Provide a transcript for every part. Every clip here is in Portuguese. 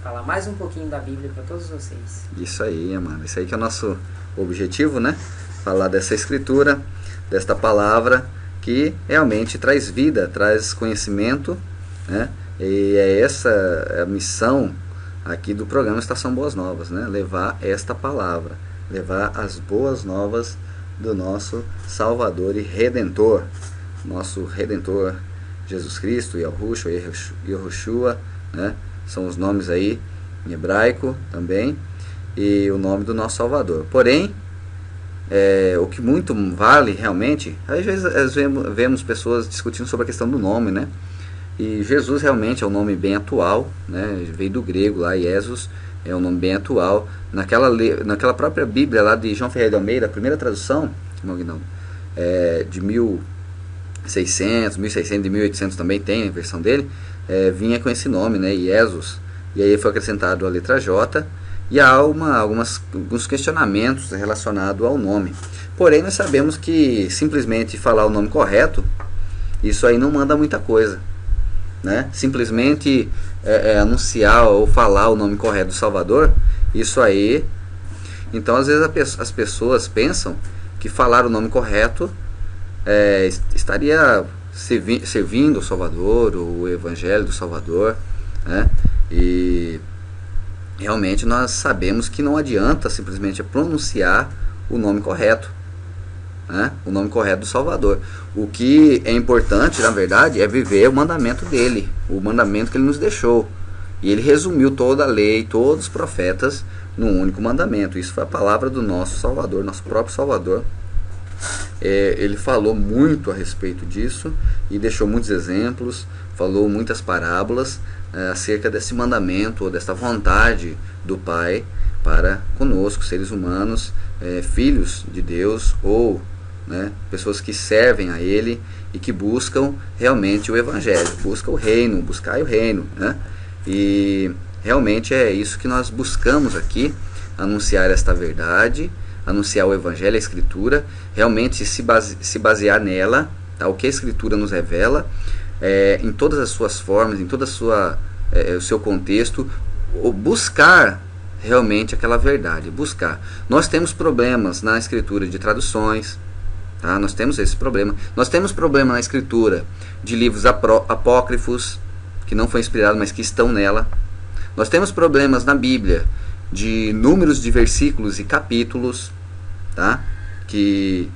falar mais um pouquinho da Bíblia para todos vocês. Isso aí, mano. Isso aí que é o nosso objetivo, né? Falar dessa escritura, desta palavra que realmente traz vida, traz conhecimento, né? E é essa a missão aqui do programa Estação Boas Novas, né? Levar esta palavra, levar as boas novas do nosso Salvador e Redentor, nosso Redentor Jesus Cristo, Yahushua, né? São os nomes aí em hebraico também, e o nome do nosso Salvador. Porém, o que muito vale realmente, às vezes vemos pessoas discutindo sobre a questão do nome, né? E Jesus realmente é um nome bem atual, né? Veio do grego lá, Jesus é um nome bem atual. Naquela própria Bíblia lá de João Ferreira de Almeida, a primeira tradução, de 1600, 1600 e 1800 também tem a versão dele, vinha com esse nome, né? Jesus. E aí foi acrescentado a letra J, e há alguns questionamentos relacionados ao nome. Porém, nós sabemos que simplesmente falar o nome correto, isso aí não manda muita coisa, né? Simplesmente anunciar ou falar o nome correto do Salvador, isso aí. Então, às vezes as pessoas pensam que falar o nome correto estaria servindo o Salvador, o Evangelho do Salvador, né? E realmente nós sabemos que não adianta simplesmente pronunciar o nome correto, né? O nome correto do Salvador. O que é importante, na verdade, é viver o mandamento dele, o mandamento que ele nos deixou. E ele resumiu toda a lei, todos os profetas, num único mandamento. Isso foi a palavra do nosso Salvador, nosso próprio Salvador. Ele falou muito a respeito disso e deixou muitos exemplos, falou muitas parábolas acerca desse mandamento, ou dessa vontade do Pai para conosco, seres humanos, filhos de Deus, ou, né, pessoas que servem a Ele e que buscam realmente o Evangelho, buscam o reino, buscai o reino, né? E realmente é isso que nós buscamos aqui, anunciar esta verdade, anunciar o Evangelho, a Escritura, realmente se basear nela, tá? O que a Escritura nos revela, em todas as suas formas, em todo o seu contexto, buscar realmente aquela verdade, buscar. Nós temos problemas na Escritura de traduções, tá? Nós temos esse problema. Nós temos problema na Escritura de livros apócrifos, que não foi inspirado, mas que estão nela. Nós temos problemas na Bíblia de números de versículos e capítulos, tá? Que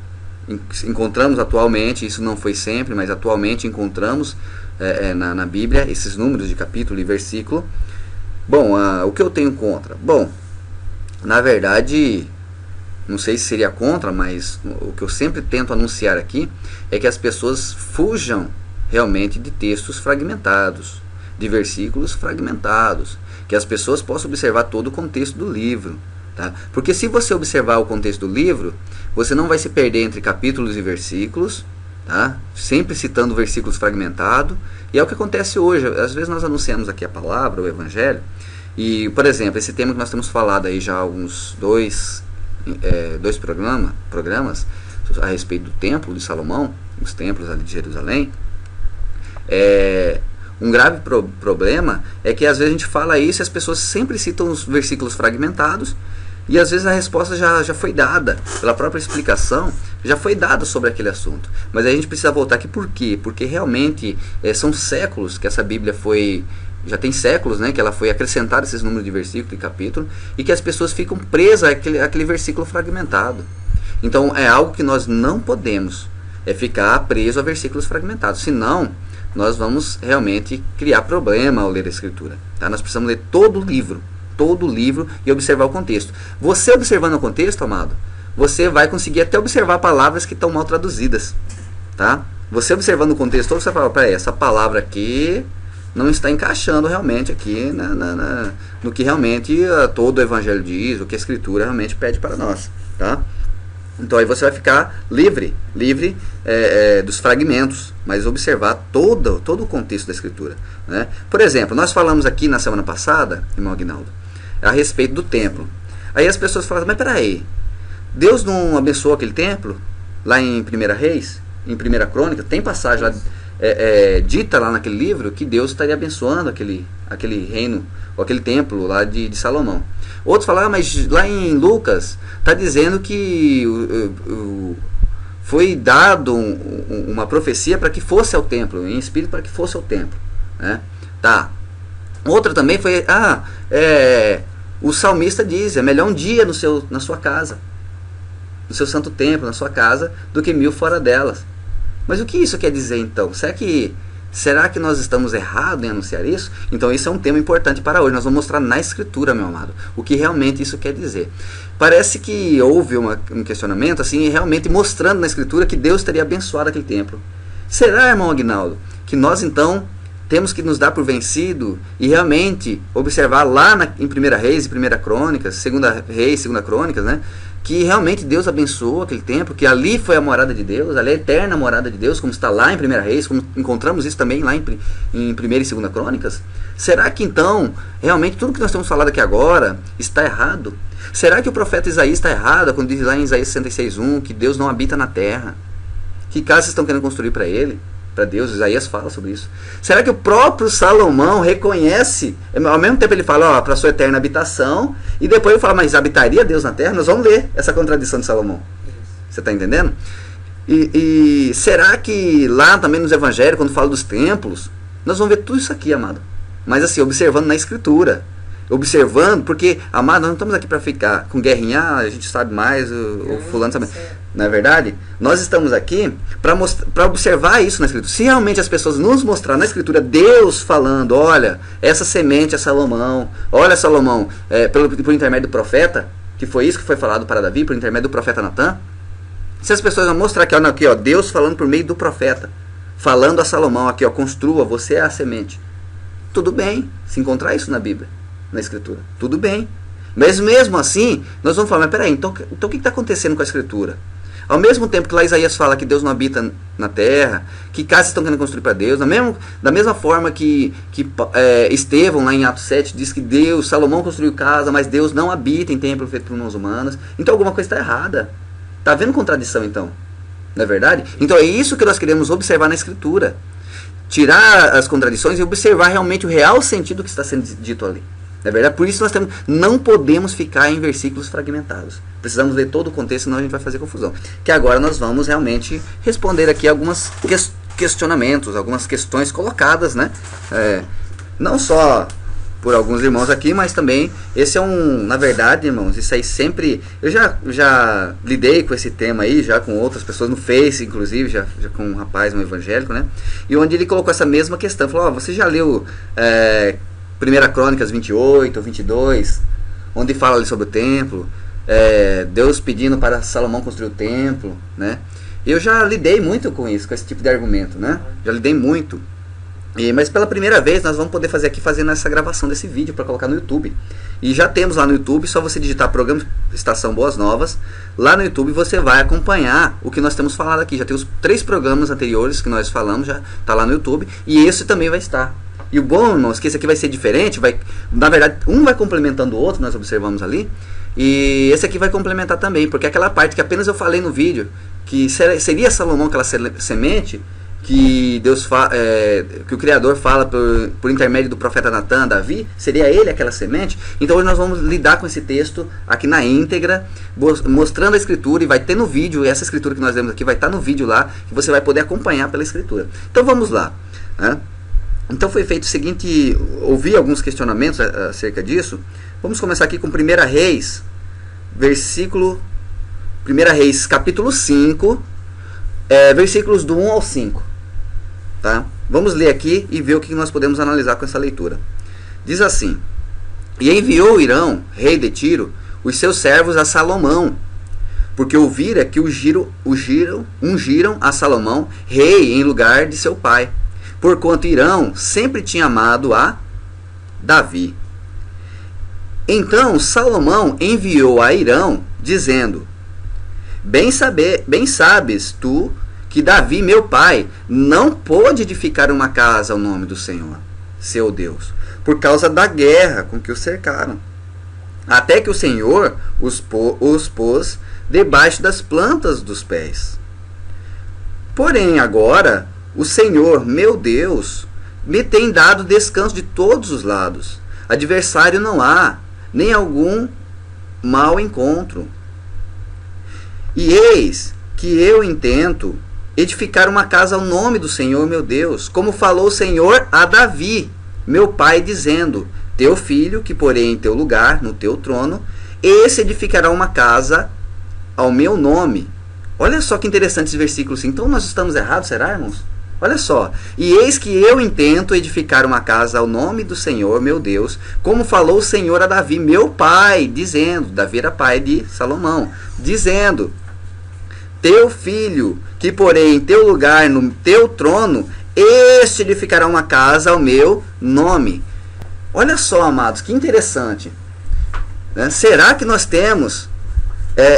encontramos atualmente, isso não foi sempre, mas atualmente encontramos na Bíblia esses números de capítulo e versículo. Bom, o que eu tenho contra? Bom, na verdade, não sei se seria contra, mas o que eu sempre tento anunciar aqui é que as pessoas fujam realmente de textos fragmentados, de versículos fragmentados, que as pessoas possam observar todo o contexto do livro, tá? Porque se você observar o contexto do livro, você não vai se perder entre capítulos e versículos, tá? Sempre citando versículos fragmentados, e é o que acontece hoje. Às vezes nós anunciamos aqui a palavra, o Evangelho, e, por exemplo, esse tema que nós temos falado aí já há uns dois programas a respeito do templo de Salomão, os templos ali de Jerusalém. Um grave problema é que às vezes a gente fala isso e as pessoas sempre citam os versículos fragmentados, e às vezes a resposta já foi dada, pela própria explicação, já foi dada sobre aquele assunto. Mas a gente precisa voltar aqui. Por quê? Porque realmente são séculos que essa Bíblia já tem séculos, né, que ela foi acrescentada, esses números de versículo e capítulo, e que as pessoas ficam presas àquele versículo fragmentado. Então é algo que nós não podemos, ficar preso a versículos fragmentados, senão nós vamos realmente criar problema ao ler a Escritura, tá? Nós precisamos ler todo o livro e observar o contexto. Você observando o contexto, amado, você vai conseguir até observar palavras que estão mal traduzidas, tá? Você observando o contexto todo, você fala, peraí, essa palavra aqui não está encaixando realmente aqui no que realmente todo o Evangelho diz, o que a Escritura realmente pede para nós, tá? Então aí você vai ficar livre dos fragmentos, mas observar todo o contexto da Escritura, né? Por exemplo, nós falamos aqui na semana passada, irmão Aguinaldo, a respeito do templo. Aí as pessoas falam, mas peraí, Deus não abençoou aquele templo? Lá em 1 Reis, em 1 Crônica, tem passagem lá dita lá naquele livro que Deus estaria abençoando aquele reino, ou aquele templo lá de Salomão. Outros falaram, mas lá em Lucas está dizendo que foi dado uma profecia para que fosse ao templo, em espírito para que fosse ao templo, né? Tá. Outra também foi, o salmista diz, é melhor um dia na sua casa, no seu santo templo, na sua casa, do que 1000 fora delas. Mas o que isso quer dizer então? Será que nós estamos errados em anunciar isso? Então isso é um tema importante para hoje. Nós vamos mostrar na Escritura, meu amado, o que realmente isso quer dizer. Parece que houve um questionamento, assim, realmente mostrando na Escritura que Deus teria abençoado aquele templo. Será, irmão Aguinaldo, que nós então temos que nos dar por vencido e realmente observar lá em 1 Reis e 1 Crônicas, 2 Reis e 2 Crônicas, né? Que realmente Deus abençoou aquele templo, que ali foi a morada de Deus, ali é a eterna morada de Deus, como está lá em 1 Reis, como encontramos isso também lá em 1 e 2 Crônicas. Será que então, realmente, tudo que nós temos falado aqui agora está errado? Será que o profeta Isaías está errado quando diz lá em Isaías 66:1 que Deus não habita na terra? Que casas estão querendo construir para ele? Para Deus, Isaías fala sobre isso. Será que o próprio Salomão reconhece, ao mesmo tempo ele fala, para sua eterna habitação, e depois ele fala, mas habitaria Deus na terra? Nós vamos ler essa contradição de Salomão. Você está entendendo? E será que lá também nos evangelhos, quando fala dos templos, nós vamos ver tudo isso aqui, amado. Mas assim, observando na Escritura. Observando, porque, amado, nós não estamos aqui para ficar com guerrinha, a gente sabe mais, o fulano sabe. Não é verdade? Nós estamos aqui para observar isso na Escritura. Se realmente as pessoas nos mostrar na Escritura Deus falando, olha, essa semente é Salomão, olha Salomão, por intermédio do profeta, que foi isso que foi falado para Davi, por intermédio do profeta Natan. Se as pessoas vão mostrar aqui, ó, Deus falando por meio do profeta, falando a Salomão aqui, ó, construa, você é a semente. Tudo bem, se encontrar isso na Bíblia, na Escritura, tudo bem. Mas mesmo assim, nós vamos falar, mas peraí, então o que está acontecendo com a Escritura? Ao mesmo tempo que lá Isaías fala que Deus não habita na terra, que casas estão querendo construir para Deus, da mesma forma que Estevão, lá em Atos 7, diz que Salomão construiu casa, mas Deus não habita em templo feito por mãos humanas. Então alguma coisa está errada. Está havendo contradição então? Não é verdade? Então é isso que nós queremos observar na Escritura. Tirar as contradições e observar realmente o real sentido que está sendo dito ali. É verdade? Por isso nós não podemos ficar em versículos fragmentados. Precisamos ler todo o contexto, senão a gente vai fazer confusão. Que agora nós vamos realmente responder aqui alguns questionamentos, algumas questões colocadas, né? Não só por alguns irmãos aqui, mas também esse na verdade, irmãos, isso aí sempre... Eu já lidei com esse tema aí, já com outras pessoas no Face, inclusive, já com um rapaz, um evangélico, né? E onde ele colocou essa mesma questão. Falou, você já leu... 1 Crônicas 28 ou 22, onde fala ali sobre o templo, Deus pedindo para Salomão construir o templo, né? Eu já lidei muito com isso, com esse tipo de argumento, né? Já lidei muito. Mas pela primeira vez nós vamos poder fazer aqui, fazendo essa gravação desse vídeo para colocar no YouTube. E já temos lá no YouTube, só você digitar programa Estação Boas Novas. Lá no YouTube você vai acompanhar o que nós temos falado aqui. Já tem os 3 programas anteriores que nós falamos, já está lá no YouTube. E esse também vai estar. E o bom, irmãos, que esse aqui vai ser diferente, na verdade, um vai complementando o outro, nós observamos ali, e esse aqui vai complementar também, porque aquela parte que apenas eu falei no vídeo, que seria Salomão aquela semente, que que o Criador fala por intermédio do profeta Natan, Davi, seria ele aquela semente. Então hoje nós vamos lidar com esse texto aqui na íntegra, mostrando a Escritura, e vai ter no vídeo, essa Escritura que nós lemos aqui vai estar no vídeo lá, que você vai poder acompanhar pela Escritura. Então vamos lá, né? Então foi feito o seguinte, ouvi alguns questionamentos acerca disso. Vamos começar aqui com 1 Reis, capítulo 5, versículos do 1 ao 5. Tá? Vamos ler aqui e ver o que nós podemos analisar com essa leitura. Diz assim: E enviou Irão, rei de Tiro, os seus servos a Salomão, porque ouvira que ungiram a Salomão rei em lugar de seu pai, porquanto Irão sempre tinha amado a Davi. Então Salomão enviou a Irão, dizendo: Bem sabes tu que Davi, meu pai, não pôde edificar uma casa ao nome do Senhor, seu Deus, por causa da guerra com que o cercaram, até que o Senhor os pôs debaixo das plantas dos pés. Porém agora o Senhor, meu Deus, me tem dado descanso de todos os lados. Adversário não há, nem algum mal encontro. E eis que eu intento edificar uma casa ao nome do Senhor, meu Deus, como falou o Senhor a Davi, meu pai, dizendo: teu filho, que porei em teu lugar, no teu trono, esse edificará uma casa ao meu nome. Olha só que interessante esse versículo. Então nós estamos errados, será, irmãos? Olha só. E eis que eu intento edificar uma casa ao nome do Senhor, meu Deus, como falou o Senhor a Davi, meu pai, dizendo, Davi era pai de Salomão, dizendo: teu filho, que porei em teu lugar, no teu trono, este edificará uma casa ao meu nome. Olha só, amados, que interessante. Né? Será que nós temos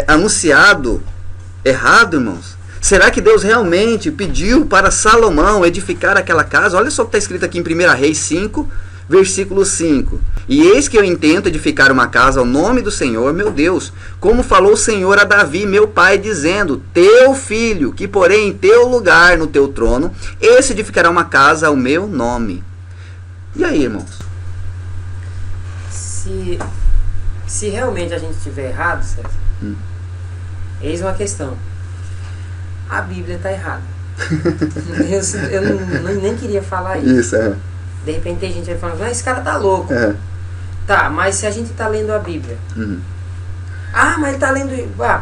anunciado errado, irmãos? Será que Deus realmente pediu para Salomão edificar aquela casa? Olha só o que está escrito aqui em 1 Reis 5, versículo 5. E eis que eu intento edificar uma casa ao nome do Senhor, meu Deus, como falou o Senhor a Davi, meu pai, dizendo: teu filho, que porém em teu lugar, no teu trono, esse edificará uma casa ao meu nome. E aí, irmãos? Se realmente a gente estiver errado, César, eis uma questão. A Bíblia está errada. eu nem queria falar isso. Isso, é. De repente tem gente aí falando: esse cara tá louco. Tá, mas se a gente está lendo a Bíblia. Mas ele está lendo...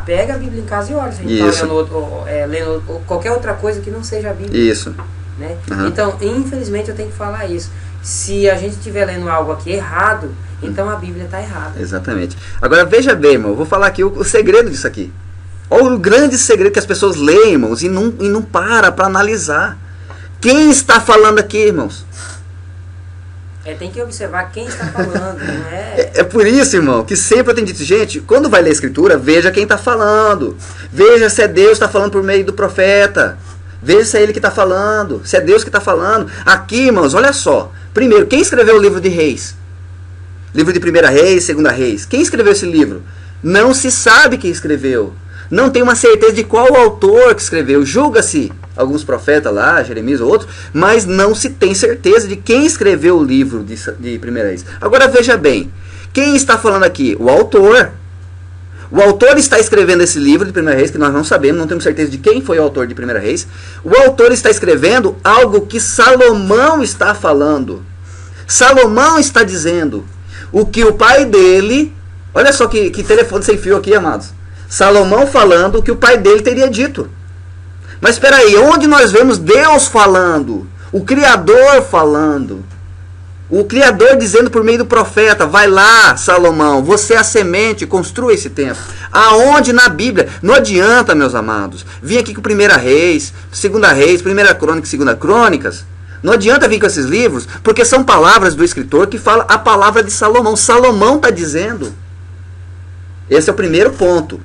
pega a Bíblia em casa e olha. Se a gente está lendo qualquer outra coisa que não seja a Bíblia. Isso. Né? Então, infelizmente, eu tenho que falar isso. Se a gente estiver lendo algo aqui errado, então a Bíblia está errada. Exatamente. Agora, veja bem, irmão, eu vou falar aqui o segredo disso aqui. Olha o grande segredo que as pessoas leem, irmãos, e não para analisar. Quem está falando aqui, irmãos? Tem que observar quem está falando, não é? É por isso, irmão, que sempre eu tenho dito: gente, quando vai ler a Escritura, veja quem está falando. Veja se é Deus que está falando por meio do profeta. Veja se é ele que está falando, se é Deus que está falando. Aqui, irmãos, olha só. Primeiro, quem escreveu o livro de Reis? Livro de 1 Reis, 2 Reis. Quem escreveu esse livro? Não se sabe quem escreveu. Não tem uma certeza de qual o autor que escreveu. Julga-se alguns profetas lá, Jeremias ou outros, mas não se tem certeza de quem escreveu o livro de 1 Reis. Agora veja bem, quem está falando aqui? O autor. O autor está escrevendo esse livro de 1 Reis, que nós não sabemos, não temos certeza de quem foi o autor de 1 Reis. O autor está escrevendo algo que Salomão está falando. Salomão está dizendo o que o pai dele... Olha só que telefone sem fio aqui, amados. Salomão falando o que o pai dele teria dito. Mas espera aí, onde nós vemos Deus falando? O Criador falando. O Criador dizendo por meio do profeta: vai lá, Salomão, você é a semente, construa esse templo. Aonde na Bíblia? Não adianta, meus amados, vir aqui com 1 Reis, 2 Reis, 1 Crônicas, 2 Crônicas. Não adianta vir com esses livros, porque são palavras do escritor que fala a palavra de Salomão. Salomão está dizendo. Esse é o primeiro ponto.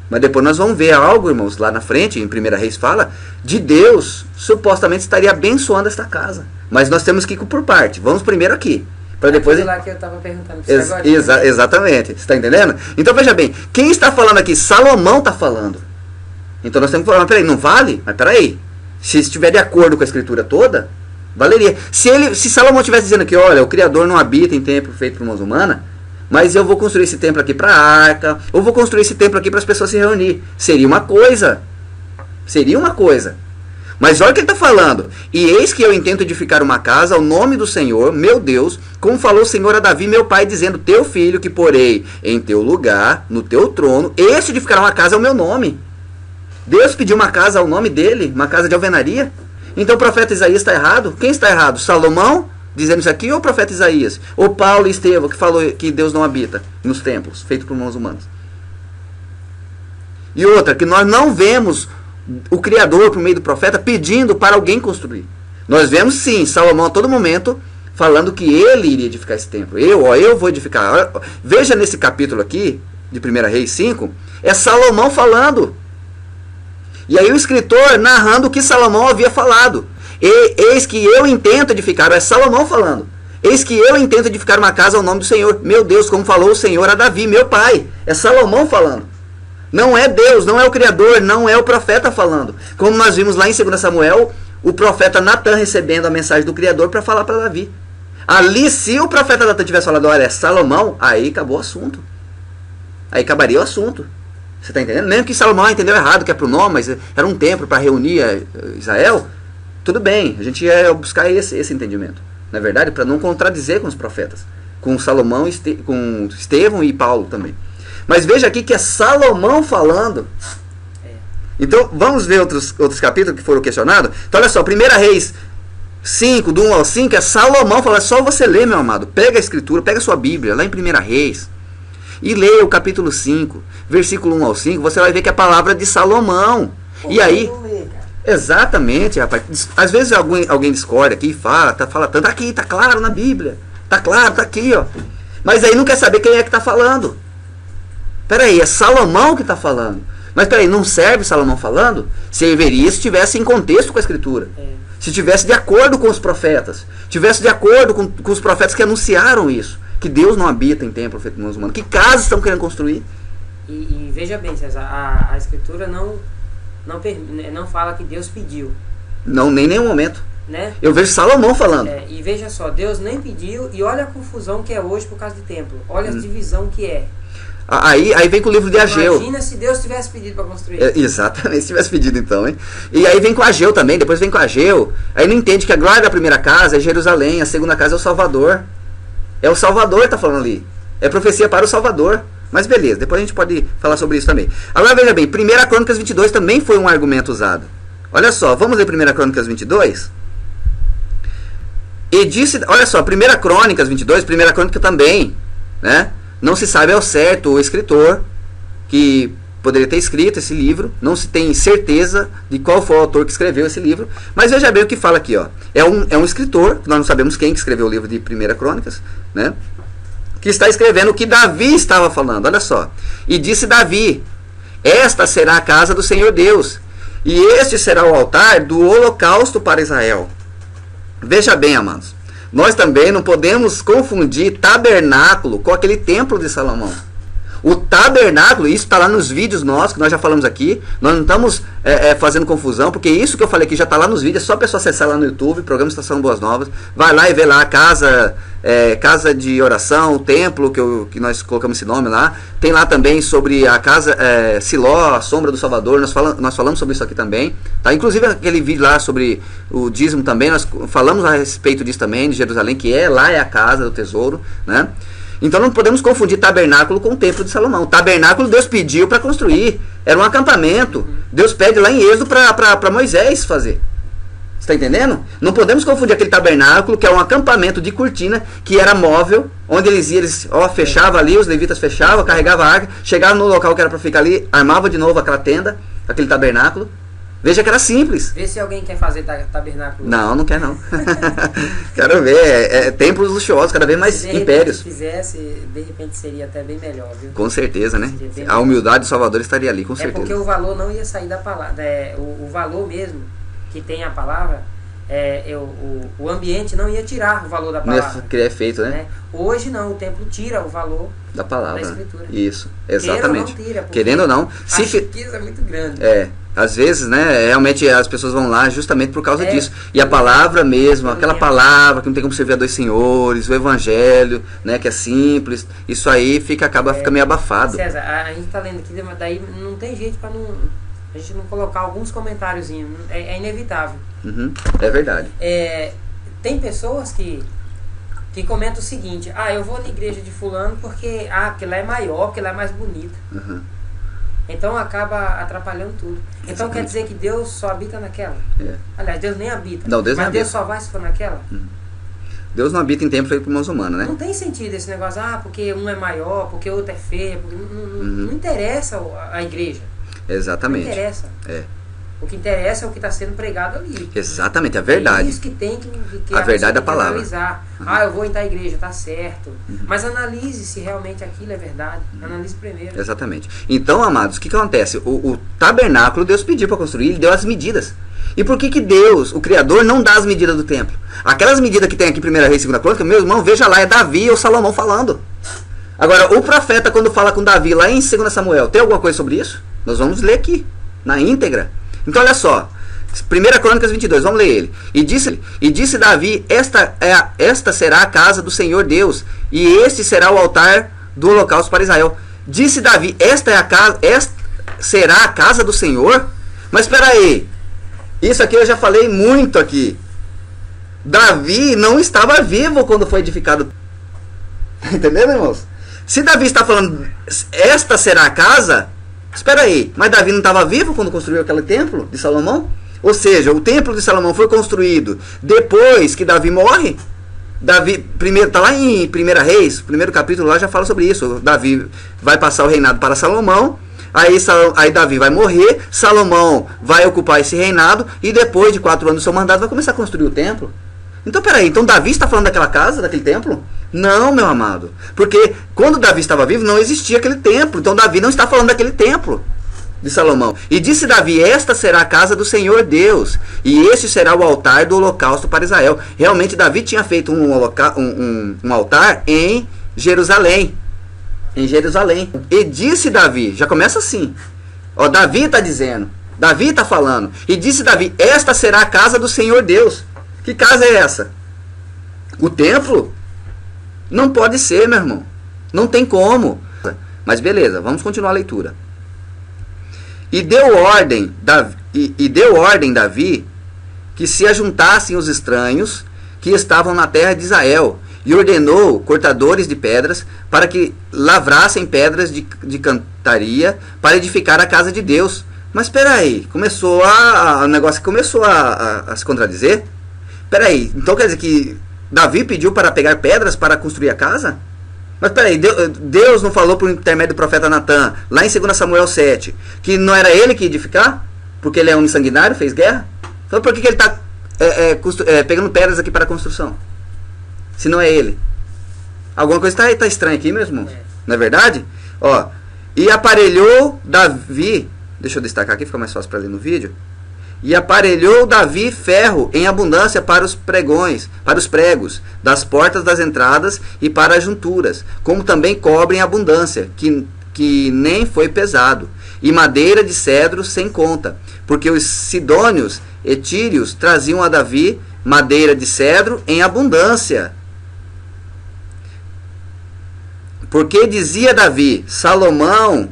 Mas depois nós vamos ver algo, irmãos, lá na frente, em 1 Reis fala, de Deus supostamente estaria abençoando esta casa. Mas nós temos que ir por parte. Vamos primeiro aqui. Para depois... lá que eu estava perguntando pra você agora. Exatamente. Você está entendendo? Então veja bem, quem está falando aqui? Salomão está falando. Então nós temos que falar: mas peraí, não vale? Mas peraí. Se estiver de acordo com a escritura toda, valeria. Se Salomão estivesse dizendo que, olha, o Criador não habita em templo feito por mãos humanas, mas eu vou construir esse templo aqui para a arca, ou vou construir esse templo aqui para as pessoas se reunir. Seria uma coisa. Mas olha o que ele está falando. E eis que eu intento edificar uma casa ao nome do Senhor, meu Deus, como falou o Senhor a Davi, meu pai, dizendo: teu filho, que porei em teu lugar, no teu trono, este edificará uma casa ao meu nome. Deus pediu uma casa ao nome dele, uma casa de alvenaria. Então o profeta Isaías está errado? Quem está errado? Salomão? Dizendo isso aqui, ou o profeta Isaías? Ou Paulo e Estevão, que falou que Deus não habita nos templos feitos por mãos humanas? E outra, que nós não vemos o Criador, por meio do profeta, pedindo para alguém construir. Nós vemos sim, Salomão a todo momento falando que ele iria edificar esse templo. Eu vou edificar. Veja nesse capítulo aqui, de 1 Reis 5, é Salomão falando. E aí o escritor narrando o que Salomão havia falado. Eis que eu intento edificar, é Salomão falando. Eis que eu intento edificar uma casa ao nome do Senhor, meu Deus, como falou o Senhor a Davi, meu pai. É Salomão falando. Não é Deus, não é o Criador, não é o profeta falando. Como nós vimos lá em 2 Samuel, o profeta Natan recebendo a mensagem do Criador para falar para Davi. Ali, se o profeta Natan tivesse falado, olha, é Salomão, aí acabou o assunto. Aí acabaria o assunto. Você está entendendo? Mesmo que Salomão entendeu errado, que é para o nome, mas era um templo para reunir Israel, tudo bem, a gente ia buscar esse entendimento. Na verdade, para não contradizer com os profetas. Com Salomão, com Estevão e Paulo também. Mas veja aqui que é Salomão falando. Então, vamos ver outros capítulos que foram questionados. Então, olha só, 1 Reis 5, do 1 ao 5, é Salomão falando. É só você ler, meu amado. Pega a escritura, pega a sua Bíblia, lá em 1 Reis. E leia o capítulo 5, versículo 1 ao 5. Você vai ver que é a palavra de Salomão. E aí... Exatamente, rapaz. Às vezes alguém discorda aqui e fala tanto. Tá aqui, tá claro na Bíblia. Tá claro, tá aqui, ó. Mas aí não quer saber quem é que tá falando. Peraí, é Salomão que tá falando. Mas peraí, não serve Salomão falando? Serviria se estivesse em contexto com a Escritura. Se estivesse de acordo com os profetas. Estivesse de acordo com os profetas que anunciaram isso. Que Deus não habita em templo feito por mãos humanas. Que casas estão querendo construir? E veja bem, César, a Escritura não fala que Deus pediu. Não, nem em nenhum momento. Né? Eu vejo Salomão falando. E veja só, Deus nem pediu, e olha a confusão que é hoje por causa de templo. Olha a divisão que é. Aí vem com o livro de Ageu. Imagina se Deus tivesse pedido para construir. Exatamente, se tivesse pedido então, hein? E aí vem com Ageu também, depois vem com Ageu. Aí não entende que a glória da primeira casa é Jerusalém, a segunda casa é o Salvador. É o Salvador que está falando ali. É profecia para o Salvador. Mas beleza, depois a gente pode falar sobre isso também. Agora veja bem, 1 Crônicas 22 também foi um argumento usado. Olha só, vamos ler 1 Crônicas 22? E disse, olha só, 1 Crônicas 22, 1 Crônica também, né? Não se sabe ao certo o escritor que poderia ter escrito esse livro. Não se tem certeza de qual foi o autor que escreveu esse livro. Mas veja bem o que fala aqui, ó. É um escritor, nós não sabemos quem que escreveu o livro de 1 Crônicas, né? Que está escrevendo o que Davi estava falando. Olha só. E disse Davi, esta será a casa do Senhor Deus, e este será o altar do holocausto para Israel. Veja bem, amados. Nós também não podemos confundir tabernáculo com aquele templo de Salomão. O tabernáculo, isso está lá nos vídeos nossos, que nós já falamos aqui. Nós não estamos fazendo confusão, porque isso que eu falei aqui já está lá nos vídeos. É só a pessoa acessar lá no YouTube, programa Estação Boas Novas. Vai lá e vê lá a casa de oração, o templo, que nós colocamos esse nome lá. Tem lá também sobre a casa Siló, a sombra do Salvador. Nós falamos sobre isso aqui também. Tá? Inclusive aquele vídeo lá sobre o dízimo também. Nós falamos a respeito disso também, de Jerusalém, que lá é a casa do tesouro, né? Então não podemos confundir tabernáculo com o templo de Salomão. O tabernáculo Deus pediu para construir. Era um acampamento. Deus pede lá em Êxodo para Moisés fazer. Você está entendendo? Não podemos confundir aquele tabernáculo, que é um acampamento de cortina, que era móvel, onde eles fechavam ali, os levitas fechavam, carregavam a arca, chegavam no local que era para ficar ali, armavam de novo aquela tenda, aquele tabernáculo. Veja que era simples. Vê se alguém quer fazer tabernáculo. Não quer não. Quero ver. Templos luxuosos, cada vez mais impérios. Se fizesse, de repente seria até bem melhor, viu? Com certeza, né? A humildade do Salvador estaria ali, com certeza. Porque o valor não ia sair da palavra. O valor mesmo que tem a palavra, o ambiente não ia tirar o valor da palavra. Que é feito, né? Hoje não, o templo tira o valor da palavra. Da escritura. Isso, exatamente. Querendo ou não, a riqueza é muito grande. Às vezes, né, realmente as pessoas vão lá justamente por causa disso. E a palavra mesmo, aquela palavra que não tem como servir a dois senhores, o evangelho, né, que é simples, isso aí fica meio abafado. César, a gente tá lendo aqui, mas daí não tem jeito para a gente não colocar alguns comentáriozinhos, é inevitável. É verdade. Tem pessoas que comentam o seguinte, eu vou na igreja de fulano porque aquilo lá é maior, porque lá é mais bonita. Então acaba atrapalhando tudo. Então quer dizer que Deus só habita naquela? Aliás, Deus nem habita. Não, Deus mas não Deus habita. só vai se for naquela? Deus não habita em templo feito por mãos humanas, né? Não tem sentido esse negócio, porque um é maior, porque o outro é feio, porque não interessa a igreja. Exatamente. Não interessa. O que interessa é o que está sendo pregado ali. Exatamente, a verdade. É isso que tem que a verdade da palavra. Analisar. Eu vou entrar à igreja, tá certo. Mas analise se realmente aquilo é verdade. Analise primeiro. Exatamente. Então, amados, o que acontece? O tabernáculo Deus pediu para construir, Ele deu as medidas. E por que Deus, o Criador, não dá as medidas do templo? Aquelas medidas que tem aqui em 1 Reis e 2 Crônicas, meu irmão, veja lá, é Davi ou Salomão falando. Agora, o profeta, quando fala com Davi lá em 2 Samuel, tem alguma coisa sobre isso? Nós vamos ler aqui, na íntegra. Então olha só, 1 Crônicas 22, vamos ler ele. E disse Davi, esta será a casa do Senhor Deus, e este será o altar do holocausto para Israel. Disse Davi, esta será a casa do Senhor? Mas espera aí, isso aqui eu já falei muito aqui. Davi não estava vivo quando foi edificado. Entendeu, irmãos? Se Davi está falando, esta será a casa, espera aí, mas Davi não estava vivo quando construiu aquele templo de Salomão? Ou seja, o templo de Salomão foi construído depois que Davi morre. Davi, primeiro, está lá em 1 Reis, primeiro capítulo lá já fala sobre isso. Davi vai passar o reinado para Salomão, aí Davi vai morrer, Salomão vai ocupar esse reinado, e depois de 4 anos do seu mandato vai começar a construir o templo. Então peraí, então Davi está falando daquela casa, daquele templo? Não, meu amado, porque quando Davi estava vivo não existia aquele templo, então Davi não está falando daquele templo de Salomão. E disse Davi, esta será a casa do Senhor Deus, e este será o altar do holocausto para Israel. Realmente Davi tinha feito um altar em Jerusalém. Em Jerusalém. E disse Davi, já começa assim. Ó, Davi está dizendo, Davi está falando. E disse Davi, esta será a casa do Senhor Deus. Que casa é essa? O templo? Não pode ser, meu irmão. Não tem como. Mas beleza, vamos continuar a leitura. E deu ordem Davi que se ajuntassem os estranhos que estavam na terra de Israel, e ordenou cortadores de pedras para que lavrassem pedras de cantaria para edificar a casa de Deus. Mas espera aí, o negócio começou a se contradizer. Espera aí, então quer dizer que Davi pediu para pegar pedras para construir a casa? Mas peraí, Deus não falou por intermédio do profeta Natan, lá em 2 Samuel 7, que não era ele que ia edificar? Porque ele é homem sanguinário, fez guerra? Então por que ele está pegando pedras aqui para a construção? Se não é ele. Alguma coisa está estranha aqui, meus irmãos. Não é verdade? Ó, e aparelhou Davi, deixa eu destacar aqui, fica mais fácil para ler no vídeo. E aparelhou Davi ferro em abundância para os pregos das portas das entradas e para as junturas, como também cobre em abundância, que nem foi pesado, e madeira de cedro sem conta, porque os sidônios e tírios traziam a Davi madeira de cedro em abundância. Porque dizia Davi, Salomão,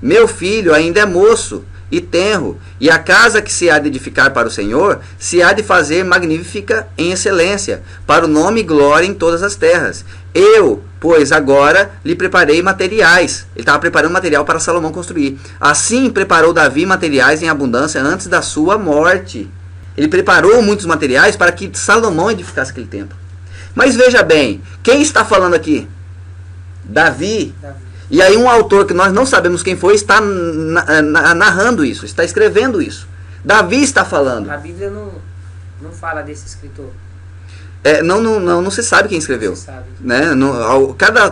meu filho ainda é moço e tenro, e a casa que se há de edificar para o Senhor, se há de fazer magnífica em excelência, para o nome e glória em todas as terras. Eu, pois, agora lhe preparei materiais. Ele estava preparando material para Salomão construir. Assim preparou Davi materiais em abundância antes da sua morte. Ele preparou muitos materiais para que Salomão edificasse aquele templo. Mas veja bem, quem está falando aqui? Davi. E aí um autor que nós não sabemos quem foi está narrando isso, está escrevendo isso. Davi está falando. A Bíblia não fala desse escritor. Não se sabe quem escreveu. Se sabe. Né?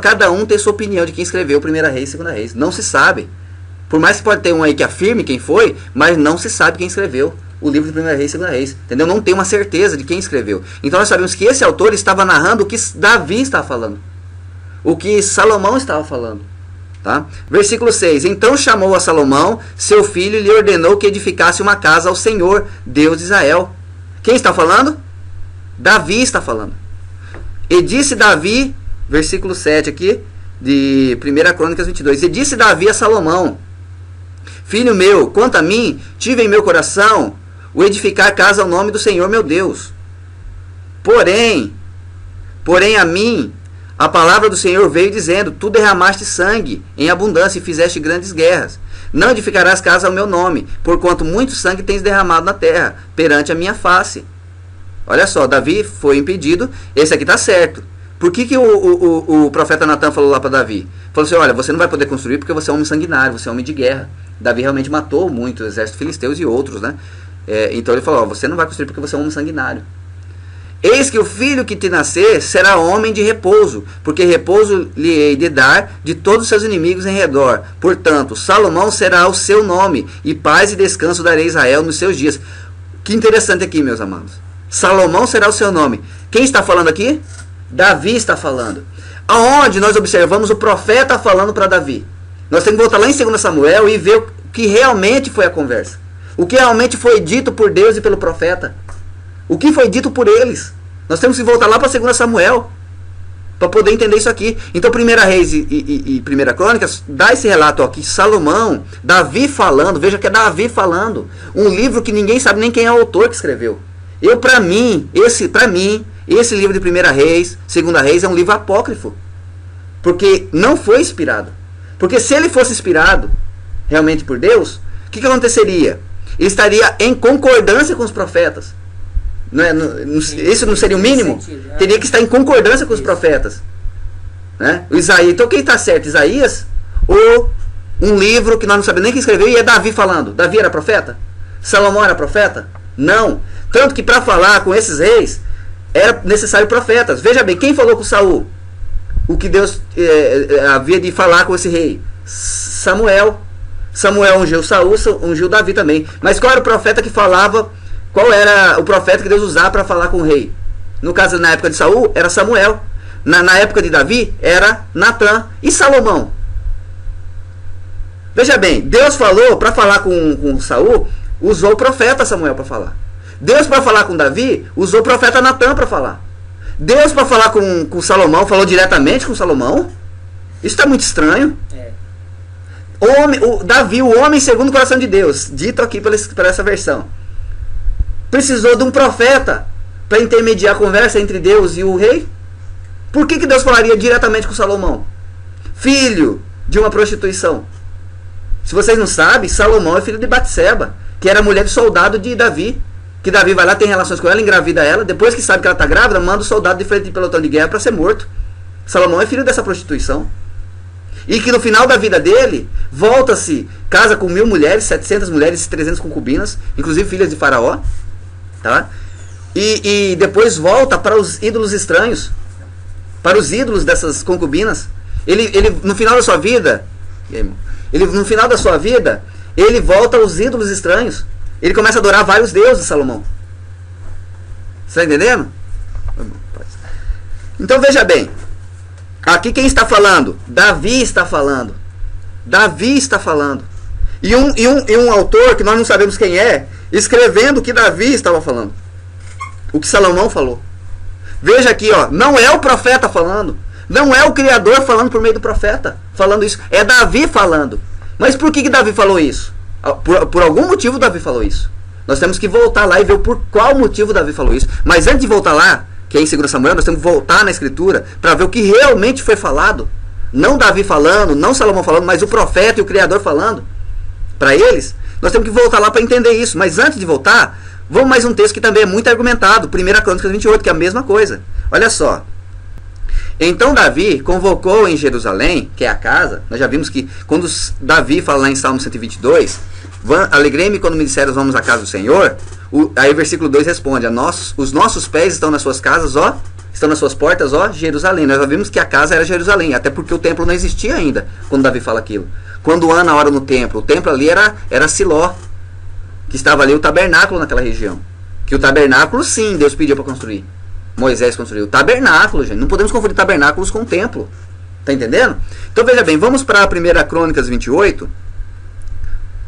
Cada um tem sua opinião de quem escreveu 1 Reis e 2 Reis. Não se sabe. Por mais que pode ter um aí que afirme quem foi, mas não se sabe quem escreveu o livro de 1 Reis e 2 Reis. Entendeu? Não tem uma certeza de quem escreveu. Então nós sabemos que esse autor estava narrando o que Davi estava falando. O que Salomão estava falando. Tá? Versículo 6. Então chamou a Salomão, seu filho, e lhe ordenou que edificasse uma casa ao Senhor, Deus de Israel. Quem está falando? Davi está falando. E disse Davi, versículo 7 aqui, de 1 Crônicas 22. E disse Davi a Salomão, filho meu, quanto a mim, tive em meu coração o edificar casa ao nome do Senhor meu Deus. Porém a mim, a palavra do Senhor veio dizendo, tu derramaste sangue em abundância e fizeste grandes guerras. Não edificarás casa ao meu nome, porquanto muito sangue tens derramado na terra, perante a minha face. Olha só, Davi foi impedido, esse aqui está certo. Por que o profeta Natan falou lá para Davi? Falou assim, olha, você não vai poder construir porque você é um homem sanguinário, você é um homem de guerra. Davi realmente matou muito o exército filisteus e outros, né? Então ele falou, você não vai construir porque você é um homem sanguinário. Eis que o filho que te nascer será homem de repouso, porque repouso lhe hei de dar de todos os seus inimigos em redor. Portanto, Salomão será o seu nome, e paz e descanso darei a Israel nos seus dias. Que interessante aqui, meus amados. Salomão será o seu nome. Quem está falando aqui? Davi está falando. Aonde nós observamos o profeta falando para Davi? Nós temos que voltar lá em 2 Samuel e ver o que realmente foi a conversa. O que realmente foi dito por Deus e pelo profeta. O que foi dito por eles. Nós temos que voltar lá para 2 Samuel para poder entender isso aqui. Então 1 Reis e 1 Crônicas dá esse relato aqui. Salamão, Davi falando. Veja que é Davi falando. Um livro que ninguém sabe nem quem é o autor que escreveu. Para mim, esse livro de 1 Reis, 2 Reis é um livro apócrifo. Porque não foi inspirado. Porque se ele fosse inspirado realmente por Deus, o que aconteceria? Ele estaria em concordância com os profetas. Isso não seria o mínimo? Teria que estar em concordância com os profetas. Né? O Isaías. Então quem está certo? Isaías? Ou um livro que nós não sabemos nem quem escreveu e é Davi falando? Davi era profeta? Salomão era profeta? Não. Tanto que para falar com esses reis era necessário profetas. Veja bem, quem falou com Saul? O que Deus havia de falar com esse rei? Samuel. Samuel ungiu Saul, ungiu Davi também. Mas qual era o profeta que falava? Qual era o profeta que Deus usava para falar com o rei? No caso, na época de Saul, era Samuel. Na época de Davi, era Natã. E Salomão? Veja bem, Deus falou para falar com Saul, usou o profeta Samuel para falar. Deus para falar com Davi, usou o profeta Natã para falar. Deus para falar com Salomão, falou diretamente com Salomão. Isso está muito estranho. Davi, o homem segundo o coração de Deus, dito aqui por essa versão, precisou de um profeta para intermediar a conversa entre Deus e o rei? Por que Deus falaria diretamente com Salomão? Filho de uma prostituição. Se vocês não sabem, Salomão é filho de Batseba, que era mulher de soldado de Davi. Que Davi vai lá, tem relações com ela, engravida ela, depois que sabe que ela está grávida, manda o soldado de frente de pelotão de guerra para ser morto. Salomão é filho dessa prostituição. E que no final da vida dele, volta-se, casa com 1000 mulheres, 700 mulheres e 300 concubinas, inclusive filhas de Faraó. Tá? E depois volta para os ídolos estranhos, para os ídolos dessas concubinas. Ele no final da sua vida, ele volta aos ídolos estranhos. Ele começa a adorar vários deuses, Salomão. Você está entendendo? Então veja bem. Aqui quem está falando? Davi está falando. Davi está falando. E um autor, que nós não sabemos quem é, escrevendo o que Davi estava falando. O que Salomão falou. Veja aqui, ó, não é o profeta falando. Não é o Criador falando por meio do profeta. Falando isso. É Davi falando. Mas por que Davi falou isso? Por algum motivo Davi falou isso. Nós temos que voltar lá e ver por qual motivo Davi falou isso. Mas antes de voltar lá, que é em 2 Samuel, nós temos que voltar na Escritura para ver o que realmente foi falado. Não Davi falando, não Salomão falando, mas o profeta e o Criador falando. Para eles, nós temos que voltar lá para entender isso. Mas antes de voltar, vamos mais um texto que também é muito argumentado. 1 Crônicas 28, que é a mesma coisa. Olha só. Então Davi convocou em Jerusalém, que é a casa. Nós já vimos que quando Davi fala lá em Salmo 122, alegrei-me quando me disseram vamos à casa do Senhor. Aí o versículo 2 responde, os nossos pés estão nas suas casas, ó, estão nas suas portas, ó, Jerusalém. Nós já vimos que a casa era Jerusalém, até porque o templo não existia ainda, quando Davi fala aquilo. Quando Ana ora no templo, o templo ali era Siló, que estava ali o tabernáculo naquela região. Que o tabernáculo, sim, Deus pediu para construir. Moisés construiu o tabernáculo, gente. Não podemos confundir tabernáculos com o templo. Tá entendendo? Então veja bem, vamos para a 1 Crônicas 28,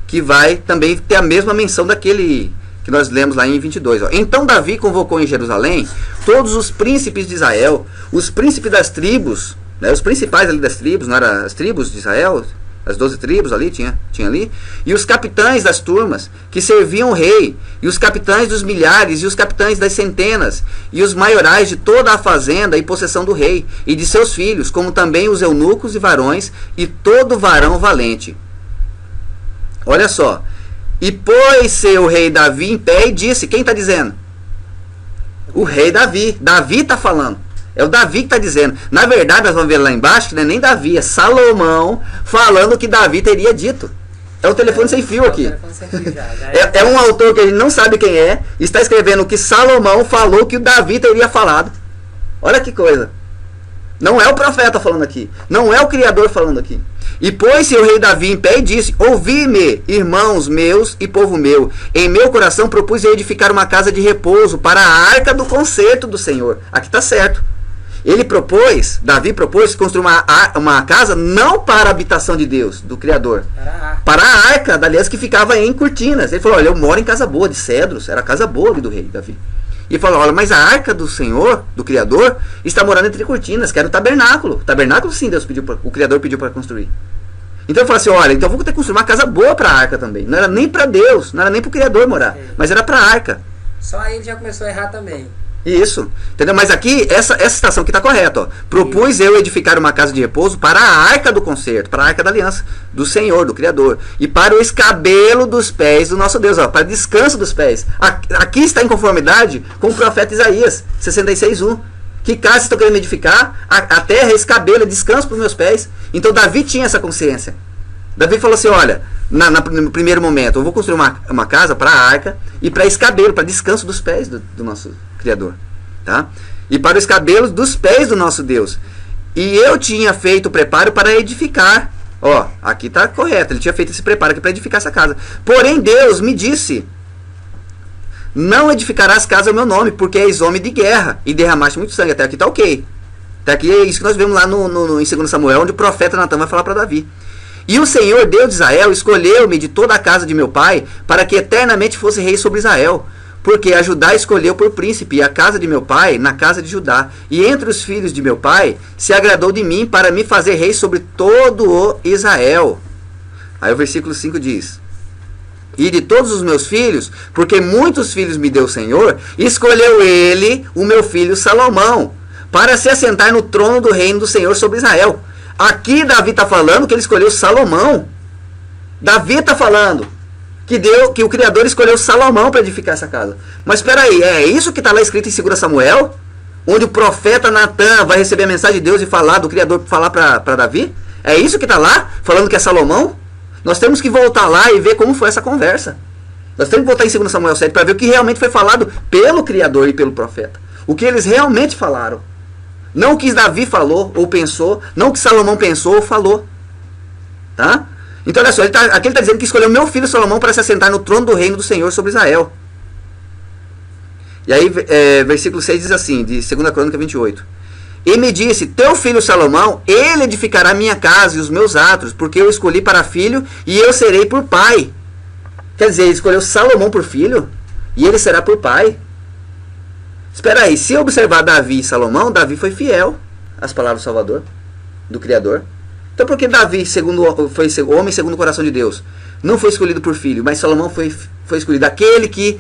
que vai também ter a mesma menção daquele que nós lemos lá em 22. Ó. Então Davi convocou em Jerusalém todos os príncipes de Israel, os príncipes das tribos, né, os principais ali das tribos, não eram as tribos de Israel, as 12 tribos ali, tinha ali, e os capitães das turmas que serviam o rei, e os capitães dos milhares, e os capitães das centenas, e os maiorais de toda a fazenda e possessão do rei, e de seus filhos, como também os eunucos e varões, e todo varão valente. Olha só. E pôs-se o rei Davi em pé e disse, quem está dizendo? O rei Davi. Davi está falando. É o Davi que está dizendo. Na verdade, nós vamos ver lá embaixo que não é nem Davi, é Salomão falando o que Davi teria dito. É o telefone sem fio aqui. É um autor que a gente não sabe quem é, está escrevendo o que Salomão falou que o Davi teria falado. Olha que coisa. Não é o profeta falando aqui. Não é o Criador falando aqui. E pôs-se o rei Davi em pé e disse, ouvi-me, irmãos meus e povo meu. Em meu coração propus edificar uma casa de repouso para a arca do concerto do Senhor. Aqui está certo. Davi propôs construir uma casa não para a habitação de Deus, do Criador. para a arca da aliança que ficava em cortinas. Ele falou, olha, eu moro em casa boa, de cedros, era a casa boa ali do rei Davi. E falou, olha, mas a arca do Senhor, do Criador, está morando entre cortinas, que era o tabernáculo. O tabernáculo, sim, o Criador pediu para construir. Então ele falou assim, olha, então eu vou ter que construir uma casa boa para a arca também. Não era nem para Deus, não era nem para o Criador morar, mas era para a arca. Só aí ele já começou a errar também. Isso, entendeu? Mas aqui, essa citação aqui está correta, ó. Propus eu edificar uma casa de repouso para a arca do concerto, para a arca da aliança, do Senhor, do Criador, e para o escabelo dos pés do nosso Deus, ó, para descanso dos pés. Aqui está em conformidade com o profeta Isaías, 66:1. Que casa estou querendo edificar? A terra é escabelo, é descanso para os meus pés. Então Davi tinha essa consciência. Davi falou assim, olha, no primeiro momento, eu vou construir uma casa para a arca e para escabelo, para descanso dos pés do nosso Criador. Tá? E para os cabelos dos pés do nosso Deus. E eu tinha feito o preparo para edificar. Ó, aqui está correto, ele tinha feito esse preparo aqui para edificar essa casa. Porém Deus me disse, não edificarás casa ao meu nome, porque és homem de guerra e derramaste muito sangue. Até aqui está ok. Até aqui é isso que nós vemos lá em 2 Samuel, onde o profeta Natan vai falar para Davi. E o Senhor, Deus de Israel, escolheu-me de toda a casa de meu pai, para que eternamente fosse rei sobre Israel. Porque a Judá escolheu por príncipe, e a casa de meu pai na casa de Judá. E entre os filhos de meu pai, se agradou de mim, para me fazer rei sobre todo o Israel. Aí o versículo 5 diz, e de todos os meus filhos, porque muitos filhos me deu o Senhor, escolheu ele, o meu filho Salomão, para se assentar no trono do reino do Senhor sobre Israel. Aqui Davi está falando que ele escolheu Salomão. Davi está falando que o Criador escolheu Salomão para edificar essa casa. Mas espera aí, é isso que está lá escrito em 2 Samuel? Onde o profeta Natan vai receber a mensagem de Deus e falar do Criador, falar para Davi? É isso que está lá? Falando que é Salomão? Nós temos que voltar lá e ver como foi essa conversa. Nós temos que voltar em 2 Samuel 7 para ver o que realmente foi falado pelo Criador e pelo profeta. O que eles realmente falaram. Não o que Davi falou ou pensou, não o que Salomão pensou ou falou. Tá? Então olha só, aqui ele está dizendo que escolheu meu filho Salomão para se assentar no trono do reino do Senhor sobre Israel. E aí versículo 6 diz assim, de 2 Crônica 28. E me disse, teu filho Salomão, ele edificará minha casa e os meus atos, porque eu escolhi para filho e eu serei por pai. Quer dizer, ele escolheu Salomão por filho e ele será por pai. Espera aí, se observar Davi e Salomão, Davi foi fiel às palavras do Salvador, do Criador. Então por que Davi foi homem segundo o coração de Deus? Não foi escolhido por filho, mas Salomão foi escolhido. Aquele que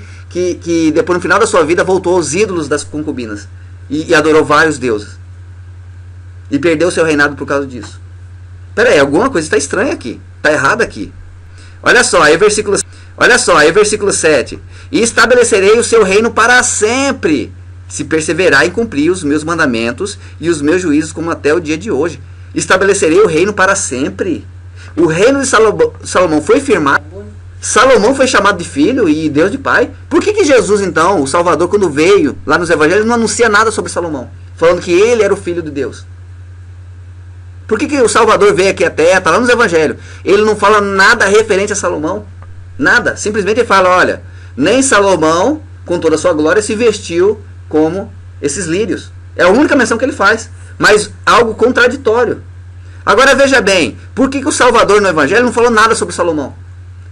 depois no final da sua vida voltou aos ídolos das concubinas e adorou vários deuses. E perdeu seu reinado por causa disso. Espera aí, alguma coisa está estranha aqui. Está errada aqui. Olha só, aí versículo 7. E estabelecerei o seu reino para sempre, se perseverar em cumprir os meus mandamentos e os meus juízos como até o dia de hoje. Estabelecerei o reino para sempre. O reino de Salomão foi firmado. Salomão foi chamado de filho e Deus de pai. Por que Jesus então, o Salvador, quando veio lá nos evangelhos, não anuncia nada sobre Salomão? Falando que ele era o filho de Deus. Por que o Salvador veio aqui à terra, está lá nos evangelhos? Ele não fala nada referente a Salomão. Nada. Simplesmente ele fala, olha, nem Salomão, com toda a sua glória, se vestiu como esses lírios. É a única menção que ele faz. Mas algo contraditório. Agora veja bem, por que o Salvador no evangelho não falou nada sobre Salomão?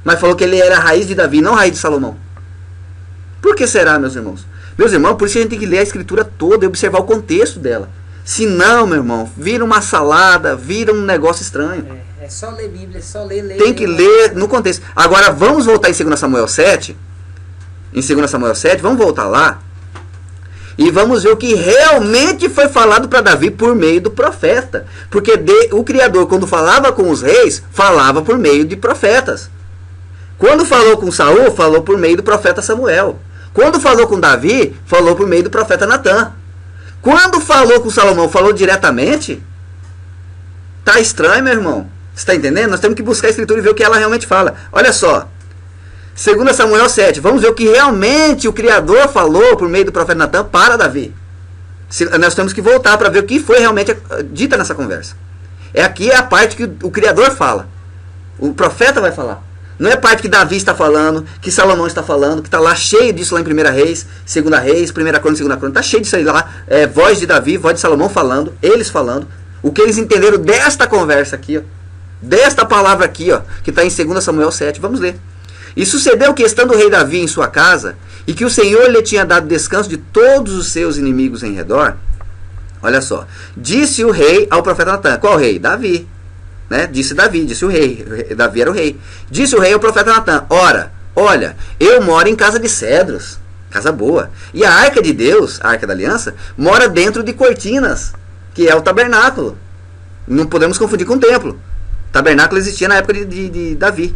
Mas falou que ele era a raiz de Davi, não a raiz de Salomão. Por que será, meus irmãos? Meus irmãos, por isso a gente tem que ler a escritura toda e observar o contexto dela. Se não, meu irmão, vira uma salada, vira um negócio estranho. É só ler Bíblia, é só ler. Tem que ler no contexto. Agora vamos voltar em 2 Samuel 7. Em 2 Samuel 7, vamos voltar lá. E vamos ver o que realmente foi falado para Davi por meio do profeta. Porque o Criador, quando falava com os reis, falava por meio de profetas. Quando falou com Saul, falou por meio do profeta Samuel. Quando falou com Davi, falou por meio do profeta Natan. Quando falou com Salomão, falou diretamente? Tá estranho, meu irmão. Você está entendendo? Nós temos que buscar a escritura e ver o que ela realmente fala. Olha só. 2 Samuel 7. Vamos ver o que realmente o Criador falou por meio do profeta Natan para Davi. Nós temos que voltar para ver o que foi realmente dita nessa conversa. Aqui é a parte que o Criador fala. O profeta vai falar. Não é a parte que Davi está falando, que Salomão está falando, que está lá cheio disso lá em 1 Reis, 2 Reis, 1 Crônica, 2 Crônica. Está cheio disso aí lá. Voz de Davi, voz de Salomão falando, eles falando. O que eles entenderam desta conversa aqui, ó, desta palavra aqui, ó, que está em 2 Samuel 7. Vamos ler. E sucedeu que, estando o rei Davi em sua casa, e que o Senhor lhe tinha dado descanso de todos os seus inimigos em redor, olha só, disse o rei ao profeta Natan. Qual rei? Davi. Né? Disse Davi, disse o rei. Davi era o rei. Disse o rei ao profeta Natan: ora, olha, eu moro em casa de cedros, casa boa, e a arca de Deus, a arca da aliança, mora dentro de cortinas, que é o tabernáculo. Não podemos confundir com o templo. O tabernáculo existia na época de Davi.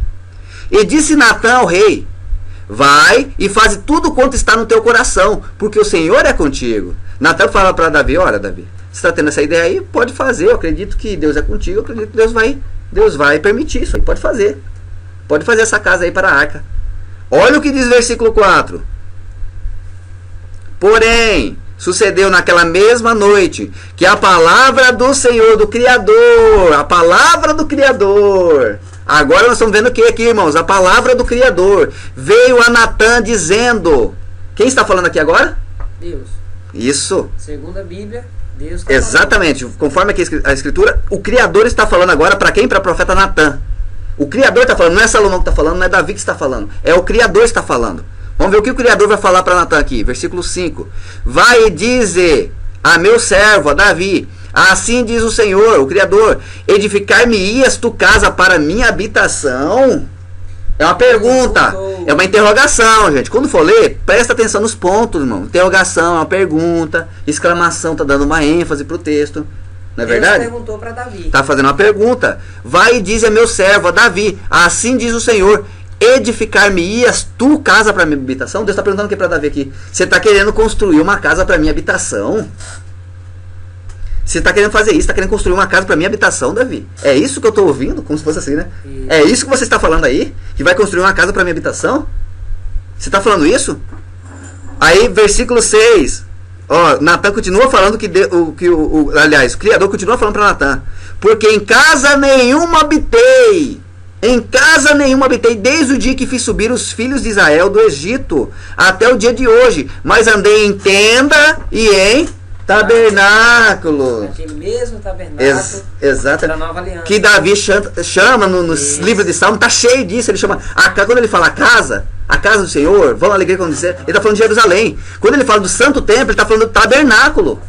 E disse Natan ao rei: vai e faz tudo quanto está no teu coração, porque o Senhor é contigo. Natan fala para Davi: olha, Davi, você está tendo essa ideia aí? Pode fazer. Eu acredito que Deus é contigo. Eu acredito que Deus vai permitir isso aí. Pode fazer. Pode fazer essa casa aí para a arca. Olha o que diz o versículo 4. Porém, sucedeu naquela mesma noite que a palavra do Senhor, do Criador, a palavra do Criador. Agora nós estamos vendo o que aqui, irmãos? A palavra do Criador veio a Natan dizendo. Quem está falando aqui agora? Deus. Isso. Segundo a Bíblia, Deus está exatamente. falando. Conforme aqui a Escritura, o Criador está falando agora para quem? Para o profeta Natan. O Criador está falando, não é Salomão que está falando, não é Davi que está falando. É o Criador que está falando. Vamos ver o que o Criador vai falar para Natan aqui. Versículo 5. Vai e dize a meu servo, a Davi: assim diz o Senhor, o Criador: edificar-me-ias tu casa para minha habitação? É uma pergunta, é uma interrogação, gente. Quando for ler, presta atenção nos pontos, irmão. Interrogação, é uma pergunta, exclamação, está dando uma ênfase para o texto. Não é verdade? Deus perguntou para Davi. Está fazendo uma pergunta. Vai e diz a meu servo, a Davi: assim diz o Senhor: edificar-me-ias tu casa para minha habitação? Deus está perguntando o que para Davi aqui? Você está querendo construir uma casa para minha habitação? Você está querendo fazer isso? Está querendo construir uma casa para minha habitação, Davi? É isso que eu estou ouvindo? Como se fosse assim, né? Isso. É isso que você está falando aí? Que vai construir uma casa para minha habitação? Você está falando isso? Aí, versículo 6. Ó, Natan continua falando aliás, o Criador continua falando para Natan: porque em casa nenhuma habitei. Em casa nenhuma habitei, desde o dia que fiz subir os filhos de Israel do Egito, até o dia de hoje. Mas andei em tenda e em tabernáculo. Aquele mesmo tabernáculo exato. da nova aliança. Que Davi chama nos livros de Salmo, está cheio disso. Ele chama, quando ele fala a casa do Senhor, vão alegria quando dizer, ele está falando de Jerusalém. Quando ele fala do santo templo, ele está falando do tabernáculo,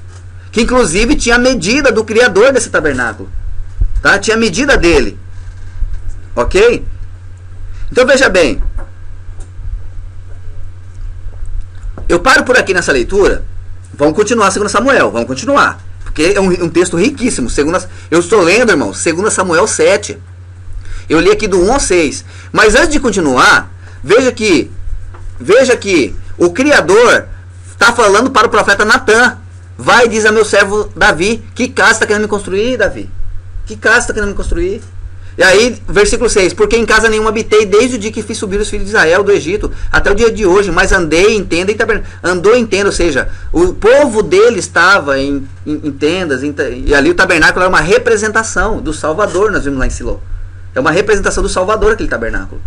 que inclusive tinha a medida do Criador desse tabernáculo, tá? Tinha a medida dele. Ok? Então veja bem, eu paro por aqui nessa leitura. Vamos continuar 2 Samuel, vamos continuar, porque é um texto riquíssimo. Eu estou lendo, irmão, 2 Samuel 7. Eu li aqui do 1 ao 6. Mas antes de continuar, veja que o Criador está falando para o profeta Natan: vai e diz a meu servo Davi: que casa está querendo me construir, Davi? Que casa está querendo me construir? E aí, versículo 6: porque em casa nenhuma habitei, desde o dia que fiz subir os filhos de Israel do Egito, até o dia de hoje, mas andei em tenda e tabernáculo. Andou em tenda, ou seja, o povo dele estava em tendas, e ali o tabernáculo era uma representação do Salvador. Nós vimos lá em Siló. É uma representação do Salvador, aquele tabernáculo.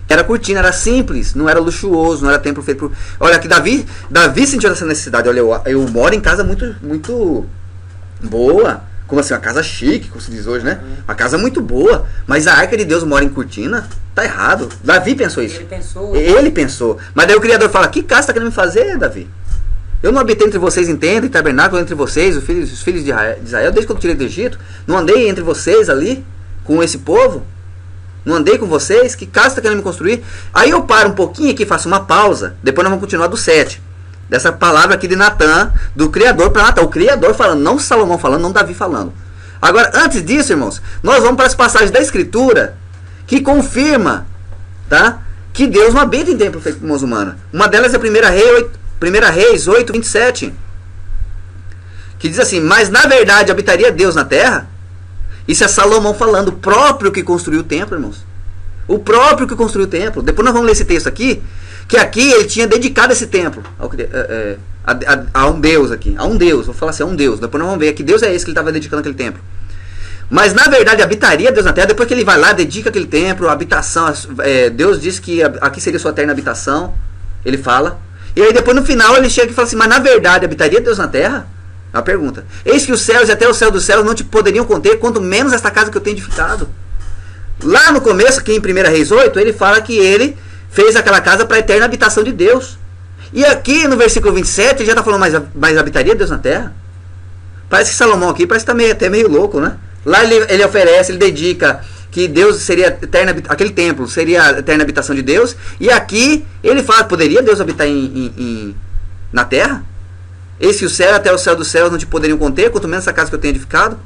Era cortina, era simples, não era luxuoso, não era templo feito por... Olha, que Davi sentiu essa necessidade. Olha, eu moro em casa muito boa. Como assim? Uma casa chique, como se diz hoje, né? Uma casa muito boa. Mas a arca de Deus mora em cortina? Tá errado. Davi pensou isso. Ele pensou. Mas daí o Criador fala: que casa está querendo me fazer, Davi? Eu não habitei entre vocês em tenda e tabernáculo entre vocês, os filhos de Israel, desde que eu tirei do Egito. Não andei entre vocês ali, com esse povo. Não andei com vocês. Que casa está querendo me construir? Aí eu paro um pouquinho aqui, faço uma pausa. Depois nós vamos continuar do 7. Dessa palavra aqui de Natan, do Criador para Natan. O Criador falando, não Salomão falando, não Davi falando. Agora, antes disso, irmãos, nós vamos para as passagens da Escritura que confirma, tá, que Deus não habita em templo feito por mãos humanas. Uma delas é 1 Reis 8, 27. Que diz assim: mas na verdade habitaria Deus na terra? Isso é Salomão falando, o próprio que construiu o templo, irmãos. O próprio que construiu o templo. Depois nós vamos ler esse texto aqui. Que aqui ele tinha dedicado esse templo a um Deus aqui. A um Deus, vou falar assim, a um Deus. Depois nós vamos ver que Deus é esse que ele estava dedicando aquele templo. Mas na verdade habitaria Deus na terra. Depois que ele vai lá, dedica aquele templo, a habitação. Deus disse que aqui seria sua eterna habitação. Ele fala. E aí depois no final ele chega e fala assim: mas na verdade habitaria Deus na terra? É uma pergunta. Eis que os céus e até o céu dos céus não te poderiam conter, quanto menos esta casa que eu tenho edificado. Lá no começo, aqui em 1 Reis 8, ele fala que ele fez aquela casa para a eterna habitação de Deus. E aqui no versículo 27, ele já está falando, mais habitaria Deus na terra? Parece que Salomão aqui parece que está até meio louco, né? Lá ele oferece, ele dedica que Deus seria eterna, aquele templo seria a eterna habitação de Deus. E aqui ele fala, poderia Deus habitar na terra? Esse o céu, até o céu dos céus não te poderiam conter, quanto menos essa casa que eu tenho edificado.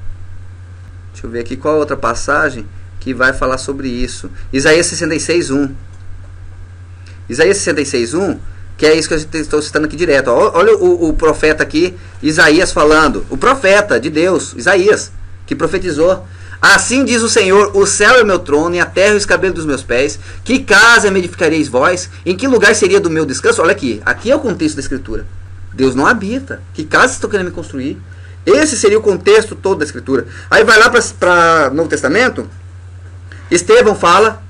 Deixa eu ver aqui qual outra passagem que vai falar sobre isso. Isaías 66:1. Isaías 66:1, que é isso que eu estou citando aqui direto. Olha o profeta aqui, Isaías falando. O profeta de Deus, Isaías, que profetizou. Assim diz o Senhor, o céu é o meu trono e a terra é o escabelo dos meus pés. Que casa me edificareis vós? Em que lugar seria do meu descanso? Olha aqui é o contexto da Escritura. Deus não habita. Que casa estão querendo me construir? Esse seria o contexto todo da Escritura. Aí vai lá para o Novo Testamento. Estevão fala,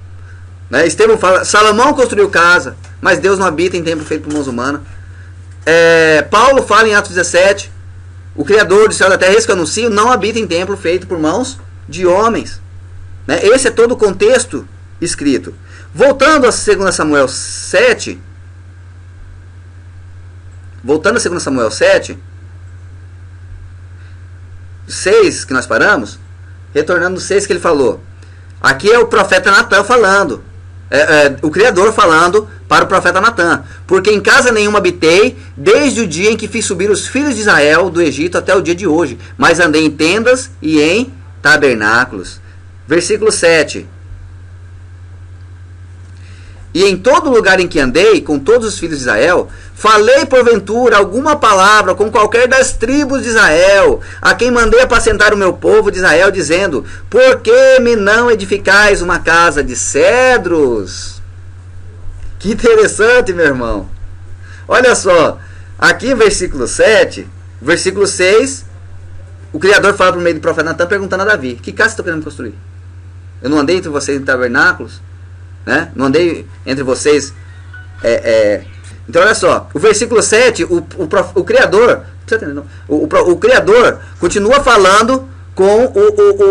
Salomão construiu casa, mas Deus não habita em templo feito por mãos humanas. Paulo fala em Atos 17, o Criador do céu e da terra, esse que eu anuncio, não habita em templo feito por mãos de homens. Esse é todo o contexto escrito. Voltando a 2 Samuel 7, 6 que nós paramos, retornando no 6 que ele falou. Aqui é o profeta Natan falando. O Criador falando para o profeta Natan. Porque em casa nenhuma habitei, desde o dia em que fiz subir os filhos de Israel do Egito até o dia de hoje. Mas andei em tendas e em tabernáculos. Versículo 7. E em todo lugar em que andei, com todos os filhos de Israel, falei porventura alguma palavra com qualquer das tribos de Israel, a quem mandei apacentar o meu povo de Israel, dizendo, por que me não edificais uma casa de cedros? Que interessante, meu irmão. Olha só, aqui versículo 7, versículo 6, o Criador fala por meio do profeta Natan, perguntando a Davi, que casa estou querendo construir? Eu não andei entre vocês em tabernáculos? Não andei entre vocês. Então olha só, o versículo 7, o Criador, o Criador continua falando com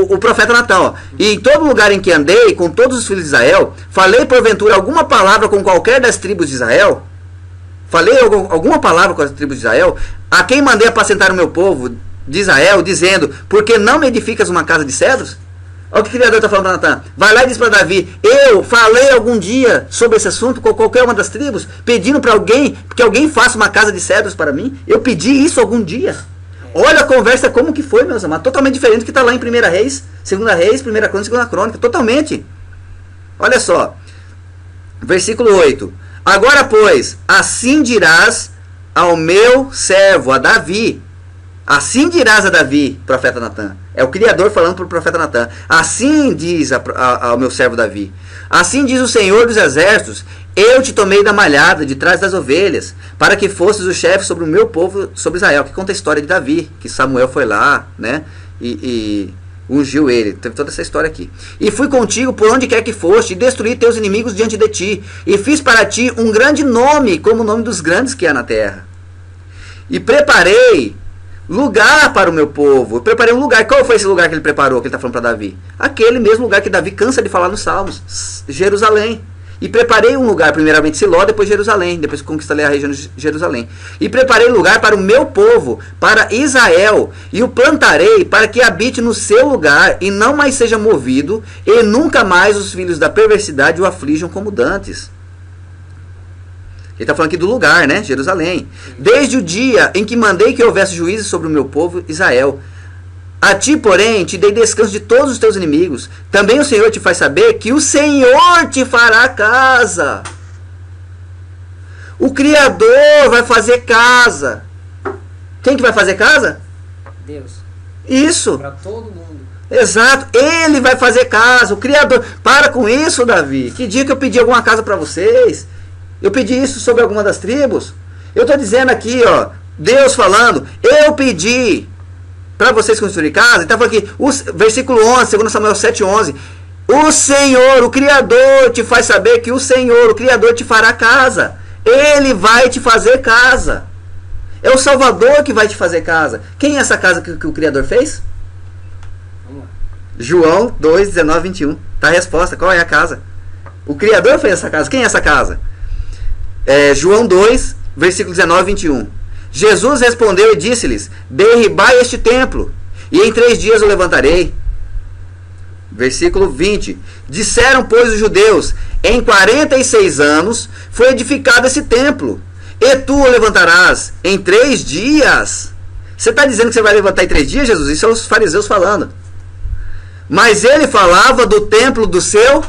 o profeta Natan. E em todo lugar em que andei, com todos os filhos de Israel, falei porventura alguma palavra com qualquer das tribos de Israel? Falei alguma palavra com as tribos de Israel? A quem mandei apacentar o meu povo de Israel, dizendo, por que não me edificas uma casa de cedros? Olha o que o Criador está falando para Natan. Vai lá e diz para Davi, eu falei algum dia sobre esse assunto com qualquer uma das tribos, pedindo para alguém, que alguém faça uma casa de cedros para mim? Eu pedi isso algum dia. Olha a conversa como que foi, meus amados. Totalmente diferente do que está lá em 1 Reis, 2 Reis, 1 Crônica, 2 Crônica. Totalmente. Olha só. Versículo 8. Agora, pois, assim dirás ao meu servo, a Davi. Assim dirás a Davi, profeta Natan. É o Criador falando para o profeta Natan. Assim diz ao meu servo Davi. Assim diz o Senhor dos Exércitos. Eu te tomei da malhada, de trás das ovelhas, para que fosses o chefe sobre o meu povo, sobre Israel. Que conta a história de Davi, que Samuel foi lá, e ungiu ele. Teve toda essa história aqui. E fui contigo por onde quer que foste, e destruí teus inimigos diante de ti. E fiz para ti um grande nome, como o nome dos grandes que há na terra. E preparei lugar para o meu povo. Eu preparei um lugar. Qual foi esse lugar que ele preparou, que ele está falando para Davi? Aquele mesmo lugar que Davi cansa de falar nos Salmos. Jerusalém. E preparei um lugar, primeiramente Siló, depois Jerusalém. Depois conquistei a região de Jerusalém. E preparei lugar para o meu povo, para Israel. E o plantarei para que habite no seu lugar e não mais seja movido. E nunca mais os filhos da perversidade o aflijam como dantes. Ele está falando aqui do lugar, né? Jerusalém. Desde o dia em que mandei que houvesse juízo sobre o meu povo Israel. A ti, porém, te dei descanso de todos os teus inimigos. Também o Senhor te faz saber que o Senhor te fará casa. O Criador vai fazer casa. Quem que vai fazer casa? Deus. Isso. Para todo mundo. Exato. Ele vai fazer casa. O Criador. Para com isso, Davi. Que dia que eu pedi alguma casa para vocês? Eu pedi isso sobre alguma das tribos? Eu estou dizendo aqui, ó, Deus falando, eu pedi para vocês construir casa. Então, aqui, versículo 11, 2 Samuel 7:11. O Senhor, o Criador, te faz saber que o Senhor, o Criador, te fará casa. Ele vai te fazer casa. É o Salvador que vai te fazer casa. Quem é essa casa que o Criador fez? Vamos lá. João 2, 19, 21. Tá a resposta. Qual é a casa? O Criador fez essa casa. Quem é essa casa? João 2, versículo 19, 21. Jesus respondeu e disse-lhes: derribai este templo, e em 3 dias o levantarei. Versículo 20. Disseram, pois, os judeus: em 46 anos foi edificado esse templo, e tu o levantarás em 3 dias? Você está dizendo que você vai levantar em 3 dias, Jesus? Isso são os fariseus falando. Mas ele falava do templo do seu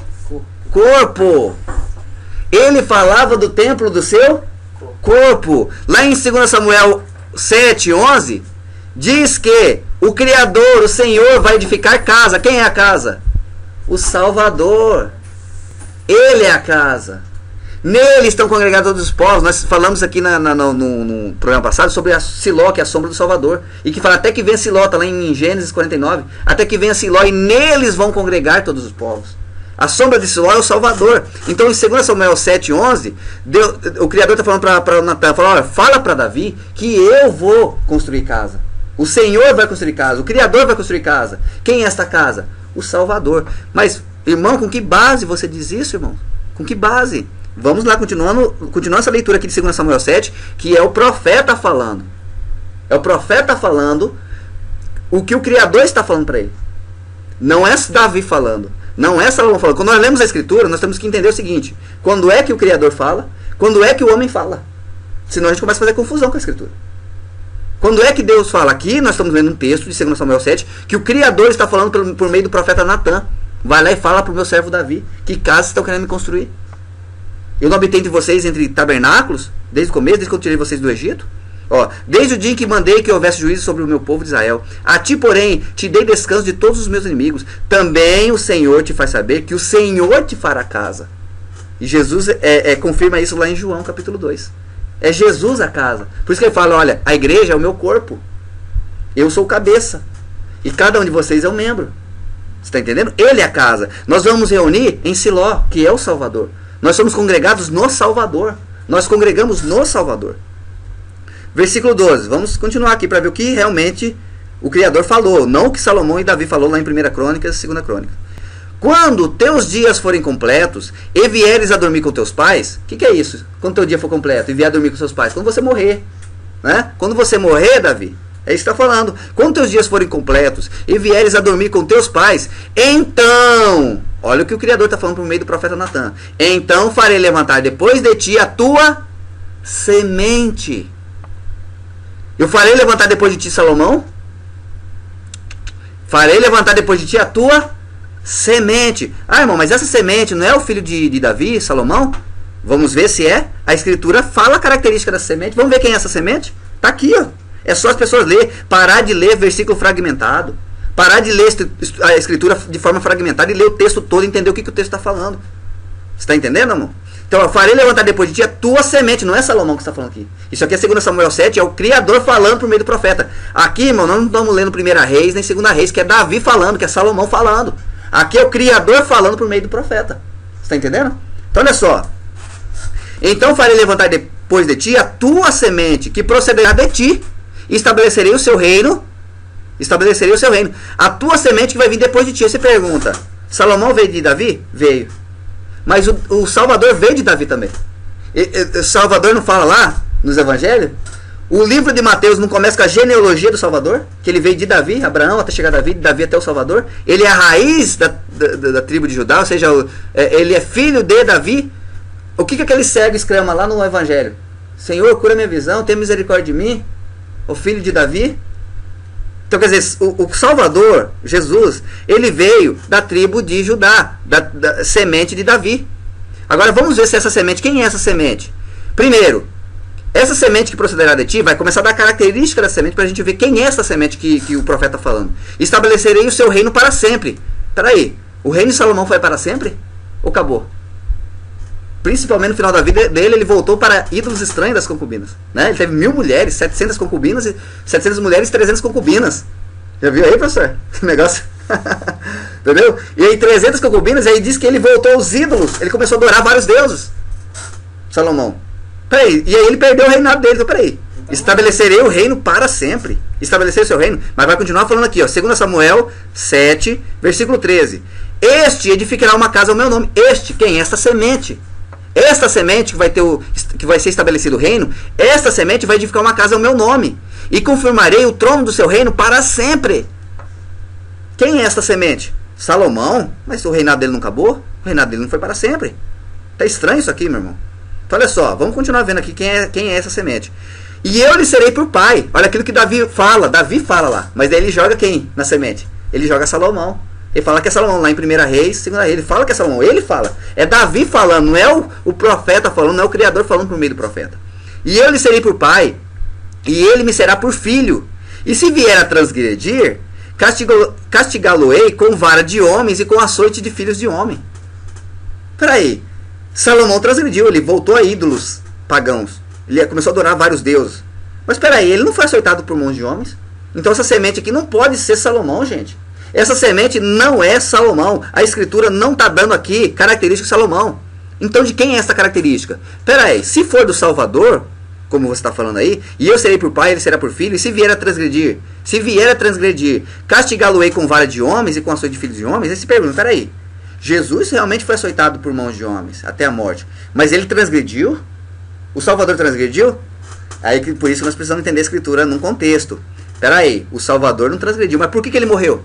corpo. Ele falava do templo do seu corpo. Lá em 2 Samuel 7, 11, diz que o Criador, o Senhor, vai edificar casa. Quem é a casa? O Salvador. Ele é a casa. Nele estão congregados todos os povos. Nós falamos aqui no programa passado sobre a Siló, que é a sombra do Salvador. E que fala até que venha Siló, está lá em Gênesis 49. Até que venha Siló e neles vão congregar todos os povos. A sombra de Siló é o Salvador. Então em 2 Samuel 7, 11, o Criador está falando para Natan, fala para Davi que eu vou construir casa. O Senhor vai construir casa. O Criador vai construir casa. Quem é esta casa? O Salvador. Mas, irmão, com que base você diz isso, irmão? Com que base? Vamos lá, continuando essa leitura aqui de 2 Samuel 7, que é o profeta falando. É o profeta falando o que o Criador está falando para ele. Não é Davi falando. Não é Salomão falando. Quando nós lemos a Escritura, nós temos que entender o seguinte: quando é que o Criador fala? Quando é que o homem fala? Senão a gente começa a fazer confusão com a Escritura. Quando é que Deus fala? Aqui nós estamos lendo um texto de 2 Samuel 7, que o Criador está falando por meio do profeta Natan. Vai lá e fala para o meu servo Davi: que casa estão querendo me construir? Eu não habitei entre vocês entre tabernáculos, desde o começo, desde que eu tirei vocês do Egito? Desde o dia em que mandei que houvesse juízo sobre o meu povo de Israel. A ti, porém, te dei descanso de todos os meus inimigos. Também o Senhor te faz saber que o Senhor te fará casa. E Jesus confirma isso lá em João capítulo 2. É Jesus a casa. Por isso que ele fala: olha, a igreja é o meu corpo. Eu sou o cabeça. E cada um de vocês é um membro. Você está entendendo? Ele é a casa. Nós vamos reunir em Siló, que é o Salvador. Nós somos congregados no Salvador. Nós congregamos no Salvador. Versículo 12. Vamos continuar aqui para ver o que realmente o Criador falou. Não o que Salomão e Davi falou lá em 1 Crônicas e 2 Crônicas. Quando teus dias forem completos e vieres a dormir com teus pais. O que é isso? Quando teu dia for completo e vier a dormir com seus pais? Quando você morrer. Né? Quando você morrer, Davi. É isso que está falando. Quando teus dias forem completos e vieres a dormir com teus pais, então, olha o que o Criador está falando por meio do profeta Natan. Então farei levantar depois de ti a tua semente. Eu farei levantar depois de ti, Salomão. Farei levantar depois de ti a tua semente. Ah, irmão, mas essa semente não é o filho de Davi, Salomão? Vamos ver se é. A Escritura fala a característica dessa semente. Vamos ver quem é essa semente? Está aqui, ó. É só as pessoas lerem. Parar de ler versículo fragmentado. Parar de ler a Escritura de forma fragmentada e ler o texto todo e entender o que o texto está falando. Você está entendendo, irmão? Então, eu farei levantar depois de ti a tua semente. Não é Salomão que está falando aqui. Isso aqui é 2 Samuel 7, é o Criador falando por meio do profeta. Aqui, irmão, não estamos lendo 1 Reis, nem 2 Reis, que é Davi falando, que é Salomão falando. Aqui é o Criador falando por meio do profeta. Você está entendendo? Então, olha só. Então, farei levantar depois de ti a tua semente, que procederá de ti. E estabelecerei o seu reino. Estabelecerei o seu reino. A tua semente que vai vir depois de ti. Aí você pergunta: Salomão veio de Davi? Veio. Mas o Salvador veio de Davi também. O Salvador não fala lá nos evangelhos? O livro de Mateus não começa com a genealogia do Salvador? Que ele veio de Davi, Abraão até chegar a Davi, de Davi até o Salvador. Ele é a raiz da tribo de Judá, ou seja, ele é filho de Davi. O que aquele cego exclama lá no evangelho? Senhor, cura minha visão, tenha misericórdia de mim, o filho de Davi. Então, quer dizer, o Salvador, Jesus, ele veio da tribo de Judá, da semente de Davi. Agora vamos ver se essa semente, quem é essa semente? Primeiro, essa semente que procederá de ti vai começar a dar característica da semente para a gente ver quem é essa semente que o profeta está falando. Estabelecerei o seu reino para sempre. Peraí, o reino de Salomão foi para sempre? Ou acabou? Principalmente no final da vida dele, ele voltou para ídolos estranhos das concubinas. Né? Ele teve 1000 mulheres, 700 concubinas, 700 mulheres e 300 concubinas. Já viu aí, professor? Que negócio. Entendeu? E aí 300 concubinas, e aí diz que ele voltou aos ídolos. Ele começou a adorar vários deuses. Salomão. Peraí, e aí ele perdeu o reinado dele. Então peraí. Estabelecerei o reino para sempre. Estabelecer o seu reino. Mas vai continuar falando aqui, ó. 2 Samuel 7, versículo 13. Este edificará uma casa ao meu nome. Este, quem? Esta semente. Esta semente que vai ser estabelecido o reino, esta semente vai edificar uma casa ao meu nome. E confirmarei o trono do seu reino para sempre. Quem é esta semente? Salomão? Mas o reinado dele não acabou? O reinado dele não foi para sempre. Tá estranho isso aqui, meu irmão. Então olha só, vamos continuar vendo aqui quem é essa semente. E eu lhe serei por pai. Olha aquilo que Davi fala lá. Mas daí ele joga quem na semente? Ele joga Salomão. Ele fala que é Salomão, lá em 1 Reis, 2 Reis, ele fala que é Salomão, ele fala. É Davi falando, não é o profeta falando, não é o Criador falando por meio do profeta. E eu lhe serei por pai, e ele me será por filho. E se vier a transgredir, castigá-lo-ei com vara de homens e com açoite de filhos de homem. Peraí, Salomão transgrediu, ele voltou a ídolos pagãos. Ele começou a adorar vários deuses. Mas peraí, ele não foi açoitado por mãos de homens? Então essa semente aqui não pode ser Salomão, gente. Essa semente não é Salomão. A escritura não está dando aqui característica de Salomão. Então de quem é essa característica? Pera aí, se for do Salvador, como você está falando aí, e eu serei por pai, ele será por filho, e se vier a transgredir, castigá-lo-ei com vara de homens e com açoite de filhos de homens, aí se pergunta, pera aí, Jesus realmente foi açoitado por mãos de homens, até a morte, mas ele transgrediu? O Salvador transgrediu? Aí por isso nós precisamos entender a escritura num contexto. Pera aí, o Salvador não transgrediu, mas por que ele morreu?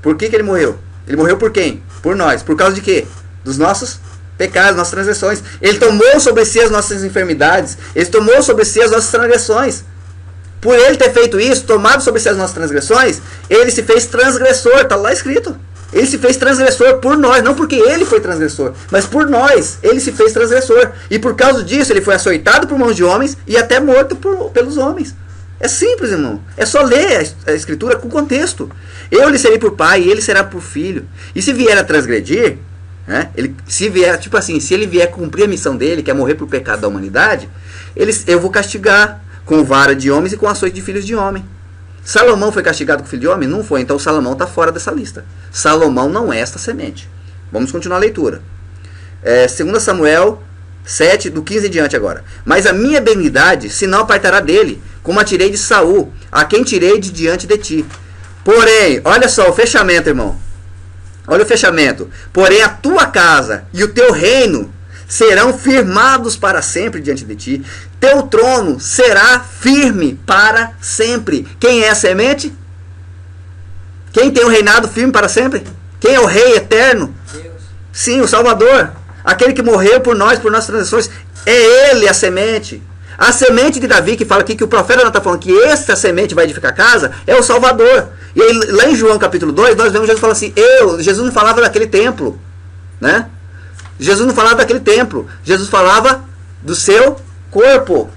Por que ele morreu? Ele morreu por quem? Por nós. Por causa de quê? Dos nossos pecados, nossas transgressões. Ele tomou sobre si as nossas enfermidades. Ele tomou sobre si as nossas transgressões. Por ele ter feito isso, tomado sobre si as nossas transgressões, ele se fez transgressor. Está lá escrito. Ele se fez transgressor por nós. Não porque ele foi transgressor, mas por nós. Ele se fez transgressor. E por causa disso, ele foi açoitado por mãos de homens e até morto pelos homens. É simples, irmão. É só ler a escritura com contexto. Eu lhe serei por pai e ele será por filho. E se vier a transgredir, né, se ele vier cumprir a missão dele, que é morrer por pecado da humanidade, eu vou castigar com vara de homens e com açoite de filhos de homem. Salomão foi castigado com filho de homem? Não foi. Então Salomão está fora dessa lista. Salomão não é esta semente. Vamos continuar a leitura. 2 Samuel 7, do 15 em diante agora. Mas a minha benignidade se não apartará dele, como a tirei de Saul, a quem tirei de diante de ti. Porém, olha só o fechamento, irmão. Olha o fechamento. Porém, a tua casa e o teu reino serão firmados para sempre diante de ti. Teu trono será firme para sempre. Quem é a semente? Quem tem o reinado firme para sempre? Quem é o rei eterno? Deus. Sim, o Salvador. Aquele que morreu por nós, por nossas transações. É ele a semente. A semente de Davi, que fala aqui que o profeta não está falando que esta semente vai edificar a casa, é o Salvador. E aí, lá em João capítulo 2, nós vemos Jesus falando assim, Jesus não falava daquele templo, né? Jesus não falava daquele templo, Jesus falava do seu corpo.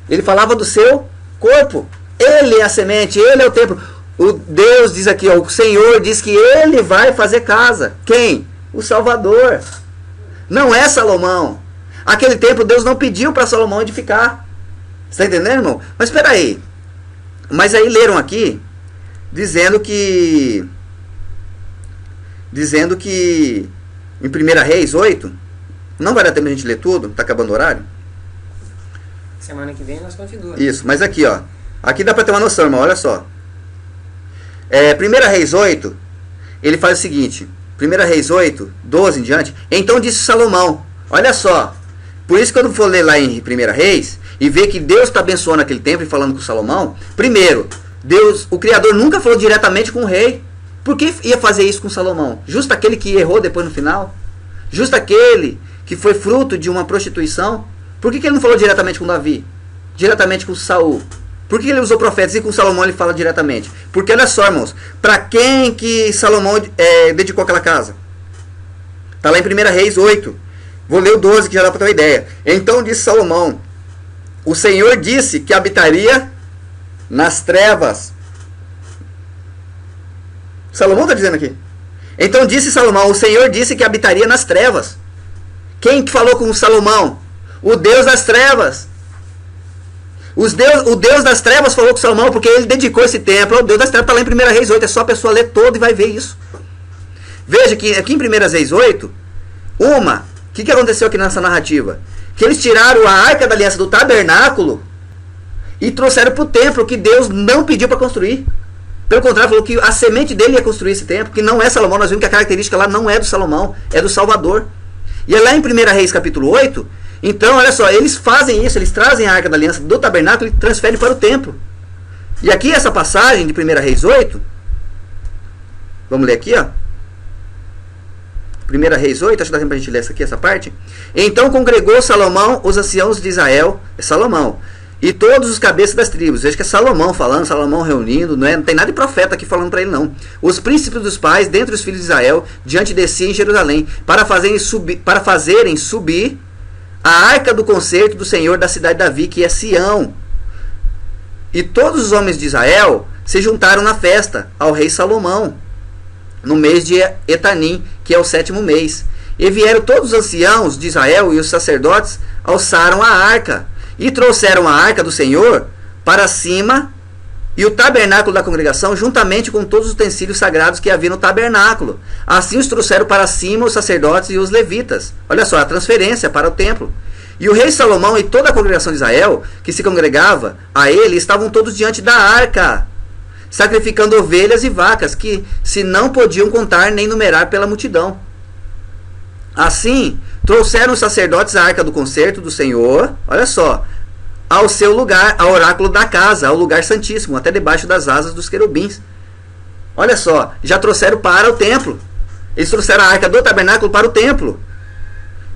Ele falava do seu corpo. Ele é a semente, ele é o templo. O Deus diz aqui, ó, o Senhor diz que ele vai fazer casa. Quem? O Salvador. Não é Salomão. Aquele tempo Deus não pediu para Salomão edificar. Você está entendendo, irmão? Mas espera aí. Mas aí leram aqui dizendo que em 1 Reis 8, não vai dar tempo a gente ler tudo, está acabando o horário. Semana que vem nós continuamos. Isso, mas aqui, ó. Aqui dá para ter uma noção, irmão, olha só. 1 Reis 8, ele faz o seguinte. 1 Reis 8, 12 em diante. Então disse Salomão, olha só. Por isso que quando for ler lá em 1 Reis e ver que Deus está abençoando aquele templo e falando com Salomão, primeiro, Deus, o Criador nunca falou diretamente com o rei. Por que ia fazer isso com Salomão? Justo aquele que errou depois no final? Justo aquele que foi fruto de uma prostituição? Por que ele não falou diretamente com Davi? Diretamente com Saul? Por que ele usou profetas e com Salomão ele fala diretamente? Porque olha só, irmãos, para quem que Salomão dedicou aquela casa? Está lá em 1 Reis 8. Vou ler o 12 que já dá para ter uma ideia. Então disse Salomão, o Senhor disse que habitaria nas trevas. Salomão está dizendo aqui. Então disse Salomão, o Senhor disse que habitaria nas trevas. Quem que falou com Salomão? O Deus das trevas. O Deus das trevas falou com Salomão porque ele dedicou esse templo. O Deus das trevas está lá em 1 Reis 8. É só a pessoa ler todo e vai ver isso. Veja que aqui em 1 Reis 8, o que aconteceu aqui nessa narrativa? que eles tiraram a Arca da Aliança do tabernáculo e trouxeram para o templo, que Deus não pediu para construir. Pelo contrário, falou que a semente dele ia construir esse templo, que não é Salomão. Nós vimos que a característica lá não é do Salomão, é do Salvador. E é lá em 1 Reis capítulo 8, então, olha só, eles fazem isso, eles trazem a Arca da Aliança do tabernáculo e transferem para o templo. E aqui essa passagem de 1 Reis 8, vamos ler aqui, ó. 1 Reis 8, acho que dá tempo para a gente ler essa parte. Então congregou Salomão os anciãos de Israel, é Salomão, e todos os cabeças das tribos. Veja que é Salomão falando, Salomão reunindo, não tem nada de profeta aqui falando para ele não. Os príncipes dos pais, dentre os filhos de Israel, diante de si em Jerusalém, para fazerem subir a arca do concerto do Senhor da cidade de Davi, que é Sião. E todos os homens de Israel se juntaram na festa ao rei Salomão, no mês de Etanim, que é o 7º mês. E vieram todos os anciãos de Israel e os sacerdotes alçaram a arca, e trouxeram a arca do Senhor para cima, e o tabernáculo da congregação, juntamente com todos os utensílios sagrados que havia no tabernáculo. Assim os trouxeram para cima os sacerdotes e os levitas. Olha só, a transferência para o templo. E o rei Salomão e toda a congregação de Israel, que se congregava a ele, estavam todos diante da arca, sacrificando ovelhas e vacas, que se não podiam contar nem numerar pela multidão. Assim, trouxeram os sacerdotes a arca do concerto do Senhor, olha só, ao seu lugar, ao oráculo da casa, ao lugar santíssimo, até debaixo das asas dos querubins. Olha só, já trouxeram para o templo. Eles trouxeram a arca do tabernáculo para o templo.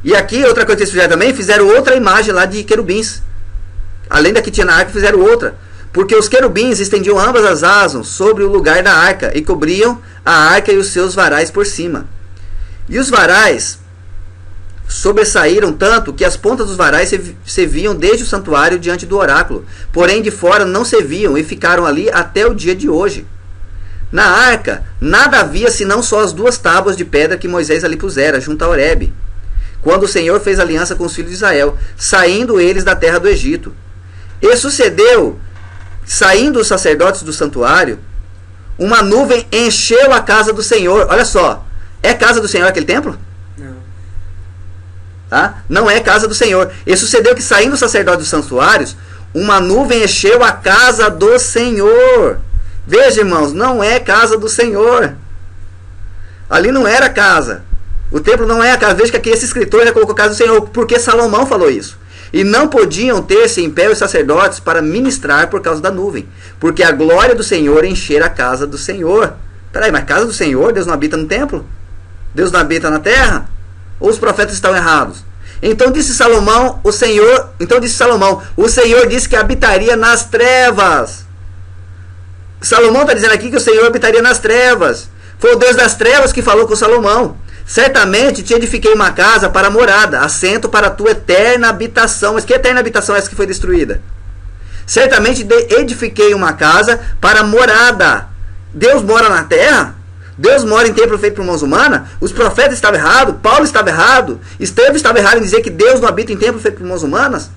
E aqui, outra coisa que eles fizeram também, fizeram outra imagem lá de querubins. Além da que tinha na arca, fizeram outra. Porque os querubins estendiam ambas as asas sobre o lugar da arca e cobriam a arca e os seus varais por cima. E os varais sobressaíram tanto que as pontas dos varais se viam desde o santuário diante do oráculo, porém de fora não se viam e ficaram ali até o dia de hoje. Na arca nada havia senão só as 2 tábuas de pedra que Moisés ali pusera junto a Horebe, quando o Senhor fez aliança com os filhos de Israel, saindo eles da terra do Egito. E sucedeu, saindo os sacerdotes do santuário, uma nuvem encheu a casa do Senhor. Olha só, é casa do Senhor aquele templo? Tá? Não é casa do Senhor. E sucedeu que, saindo os sacerdotes dos santuários, uma nuvem encheu a casa do Senhor. Veja, irmãos, não é casa do Senhor. Ali não era casa. O templo não é a casa. Veja que aqui esse escritor já colocou casa do Senhor, porque Salomão falou isso. E não podiam ter-se em pé os sacerdotes para ministrar por causa da nuvem, porque a glória do Senhor enchera a casa do Senhor. Peraí, mas casa do Senhor, Deus não habita no templo? Deus não habita na terra? Ou os profetas estão errados? Então disse Salomão, o Senhor disse que habitaria nas trevas. Salomão está dizendo aqui que o Senhor habitaria nas trevas. Foi o Deus das trevas que falou com Salomão. Certamente te edifiquei uma casa para morada, assento para a tua eterna habitação. Mas que eterna habitação é essa que foi destruída? Certamente edifiquei uma casa para morada. Deus mora na terra? Deus mora em templo feito por mãos humanas? Os profetas estavam errados, Paulo estava errado, Estevão estava errado em dizer que Deus não habita em templo feito por mãos humanas?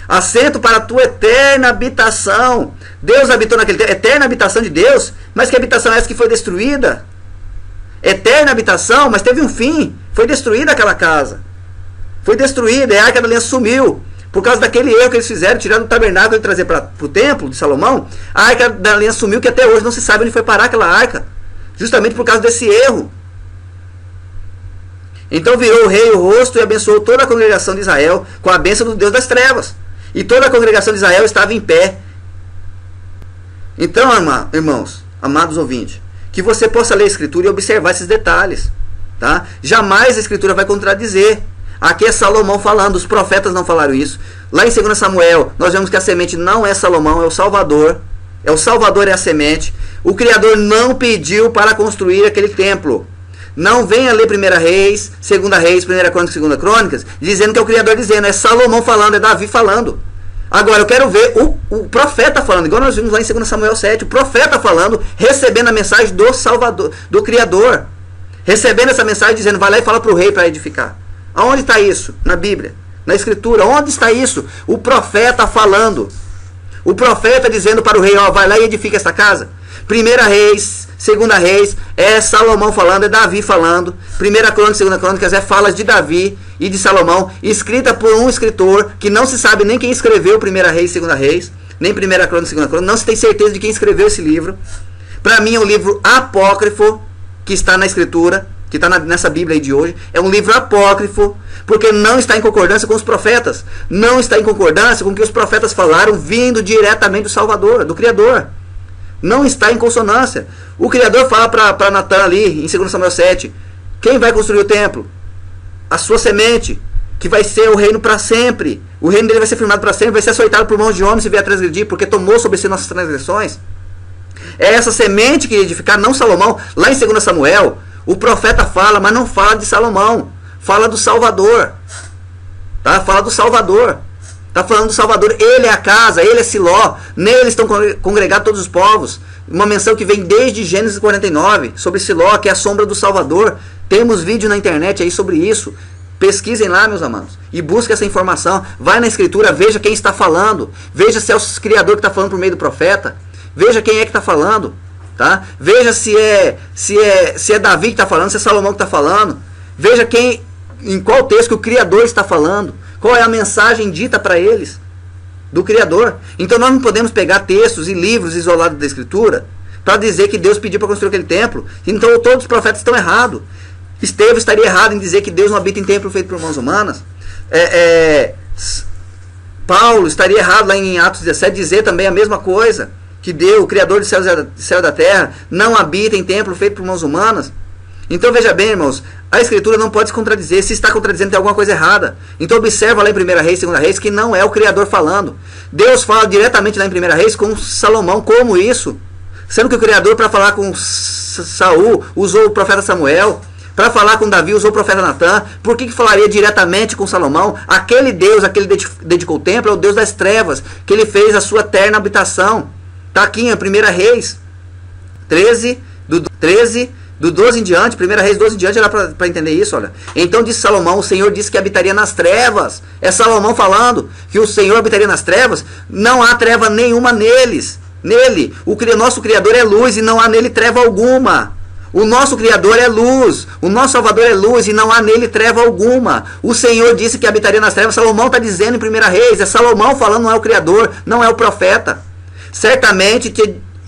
Assento para a tua eterna habitação. Deus habitou naquele templo, eterna habitação de Deus, mas que habitação é essa que foi destruída? Eterna habitação, mas teve um fim, foi destruída aquela casa. Foi destruída, e a Arca da Aliança sumiu. Por causa daquele erro que eles fizeram, tirando o tabernáculo e trazer para o templo de Salomão, a Arca da Aliança sumiu, que até hoje não se sabe onde foi parar aquela arca. Justamente por causa desse erro. Então virou o rei o rosto e abençoou toda a congregação de Israel com a bênção do Deus das trevas. E toda a congregação de Israel estava em pé. Então, irmãos, amados ouvintes, que você possa ler a Escritura e observar esses detalhes. Tá? Jamais a Escritura vai contradizer. Aqui é Salomão falando, os profetas não falaram isso. Lá em 2 Samuel, nós vemos que a semente não é Salomão, é o Salvador. É o Salvador, é a semente. O Criador não pediu para construir aquele templo. Não venha ler 1 Reis, 2 Reis, 1 Crônicas, 2 Crônicas, dizendo que é o Criador dizendo, é Salomão falando, é Davi falando. Agora eu quero ver o profeta falando, igual nós vimos lá em 2 Samuel 7, o profeta falando, recebendo a mensagem do Salvador, do Criador. Recebendo essa mensagem dizendo, vai lá e fala para o rei para edificar. Aonde está isso? Na Bíblia, na Escritura, onde está isso? O profeta falando. O profeta dizendo para o rei, ó, vai lá e edifica esta casa. 1 Reis, 2 Reis, é Salomão falando, é Davi falando. 1 Crônica, 2 Crônicas é falas de Davi e de Salomão, escrita por um escritor que não se sabe nem quem escreveu 1 Reis, 2 Reis, nem 1 Crônica, 2 Crônicas, não se tem certeza de quem escreveu esse livro. Para mim é um livro apócrifo que está na escritura, que está nessa Bíblia aí de hoje. É um livro apócrifo, porque não está em concordância com os profetas. Não está em concordância com o que os profetas falaram vindo diretamente do Salvador, do Criador. Não está em consonância. O Criador fala para Natan ali, em 2 Samuel 7, quem vai construir o templo? A sua semente, que vai ser o reino para sempre. O reino dele vai ser firmado para sempre, vai ser açoitado por mãos de homens se vier a transgredir, porque tomou sobre si nossas transgressões. É essa semente que ia edificar, não Salomão. Lá em 2 Samuel, o profeta fala, mas não fala de Salomão. Fala do Salvador. Tá? Fala do Salvador. Está falando do Salvador. Ele é a casa, ele é Siló. Nele estão congregados todos os povos. Uma menção que vem desde Gênesis 49, sobre Siló, que é a sombra do Salvador. Temos vídeo na internet aí sobre isso. Pesquisem lá, meus amados, e busquem essa informação. Vai na Escritura, veja quem está falando. Veja se é o Criador que está falando por meio do profeta. Veja quem é que está falando. Tá? Veja se é Davi que está falando, se é Salomão que está falando. Veja em qual texto que o Criador está falando. Qual é a mensagem dita para eles do Criador. Então nós não podemos pegar textos e livros isolados da Escritura para dizer que Deus pediu para construir aquele templo. Então todos os profetas estão errados. Estevão estaria errado em dizer que Deus não habita em templo feito por mãos humanas. Paulo estaria errado lá em Atos 17 dizer também a mesma coisa. Que Deus, o Criador do céu e da terra, não habita em templo feito por mãos humanas. Então veja bem, irmãos, a Escritura não pode se contradizer. Se está contradizendo, tem alguma coisa errada. Então observa lá em 1 Reis, 2 Reis, que não é o Criador falando. Deus fala diretamente lá em 1 Reis com Salomão. Como isso? Sendo que o Criador, para falar com Saul, usou o profeta Samuel. Para falar com Davi, usou o profeta Natan. Por que falaria diretamente com Salomão? Aquele Deus, aquele que dedicou o templo, é o Deus das trevas, que ele fez a sua eterna habitação. Está aqui em 1 Reis 13, do 12 em diante, 1 Reis 12 em diante, era para entender isso, olha. Então disse Salomão, o Senhor disse que habitaria nas trevas. É Salomão falando que o Senhor habitaria nas trevas. Não há treva nenhuma nele. O nosso Criador é luz e não há nele treva alguma. O nosso Criador é luz, o nosso Salvador é luz e não há nele treva alguma. O Senhor disse que habitaria nas trevas. Salomão está dizendo em 1 Reis, é Salomão falando, não é o Criador, não é o profeta.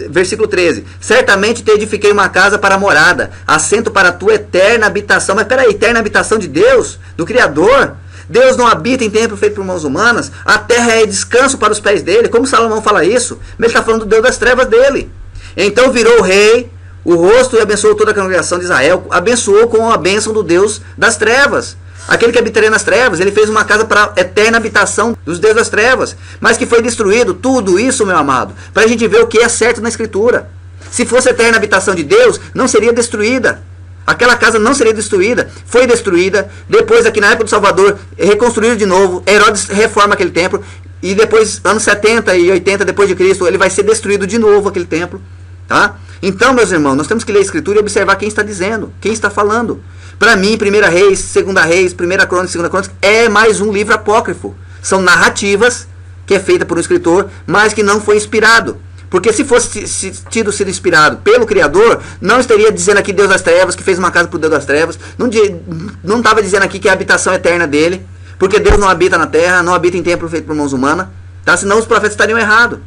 Versículo 13, certamente te edifiquei uma casa para morada, assento para a tua eterna habitação. Mas peraí, eterna habitação de Deus, do Criador? Deus não habita em templo feito por mãos humanas. A terra é descanso para os pés dele. Como Salomão fala isso? Mas ele está falando do Deus das trevas dele. Então virou o rei o rosto e abençoou toda a congregação de Israel. Abençoou com a bênção do Deus das trevas. Aquele que habitaria nas trevas, ele fez uma casa para a eterna habitação dos deuses das trevas, mas que foi destruído. Tudo isso, meu amado, para a gente ver o que é certo na Escritura. Se fosse a eterna habitação de Deus, não seria destruída. Aquela casa não seria destruída. Foi destruída. Depois, aqui na época do Salvador, reconstruído de novo. Herodes reforma aquele templo. E depois, anos 70 e 80 depois de Cristo, ele vai ser destruído de novo, aquele templo. Tá? Então, meus irmãos, nós temos que ler a Escritura e observar quem está dizendo, quem está falando. Para mim, 1 Reis, 2 Reis, 1 Crônica, 2 Crônicas é mais um livro apócrifo. São narrativas que é feita por um escritor, mas que não foi inspirado. Porque se fosse sido inspirado pelo Criador, não estaria dizendo aqui Deus das trevas, que fez uma casa para o Deus das trevas. Não estava dizendo aqui que é a habitação eterna dele. Porque Deus não habita na terra, não habita em templo feito por mãos humanas. Tá? Senão os profetas estariam errados.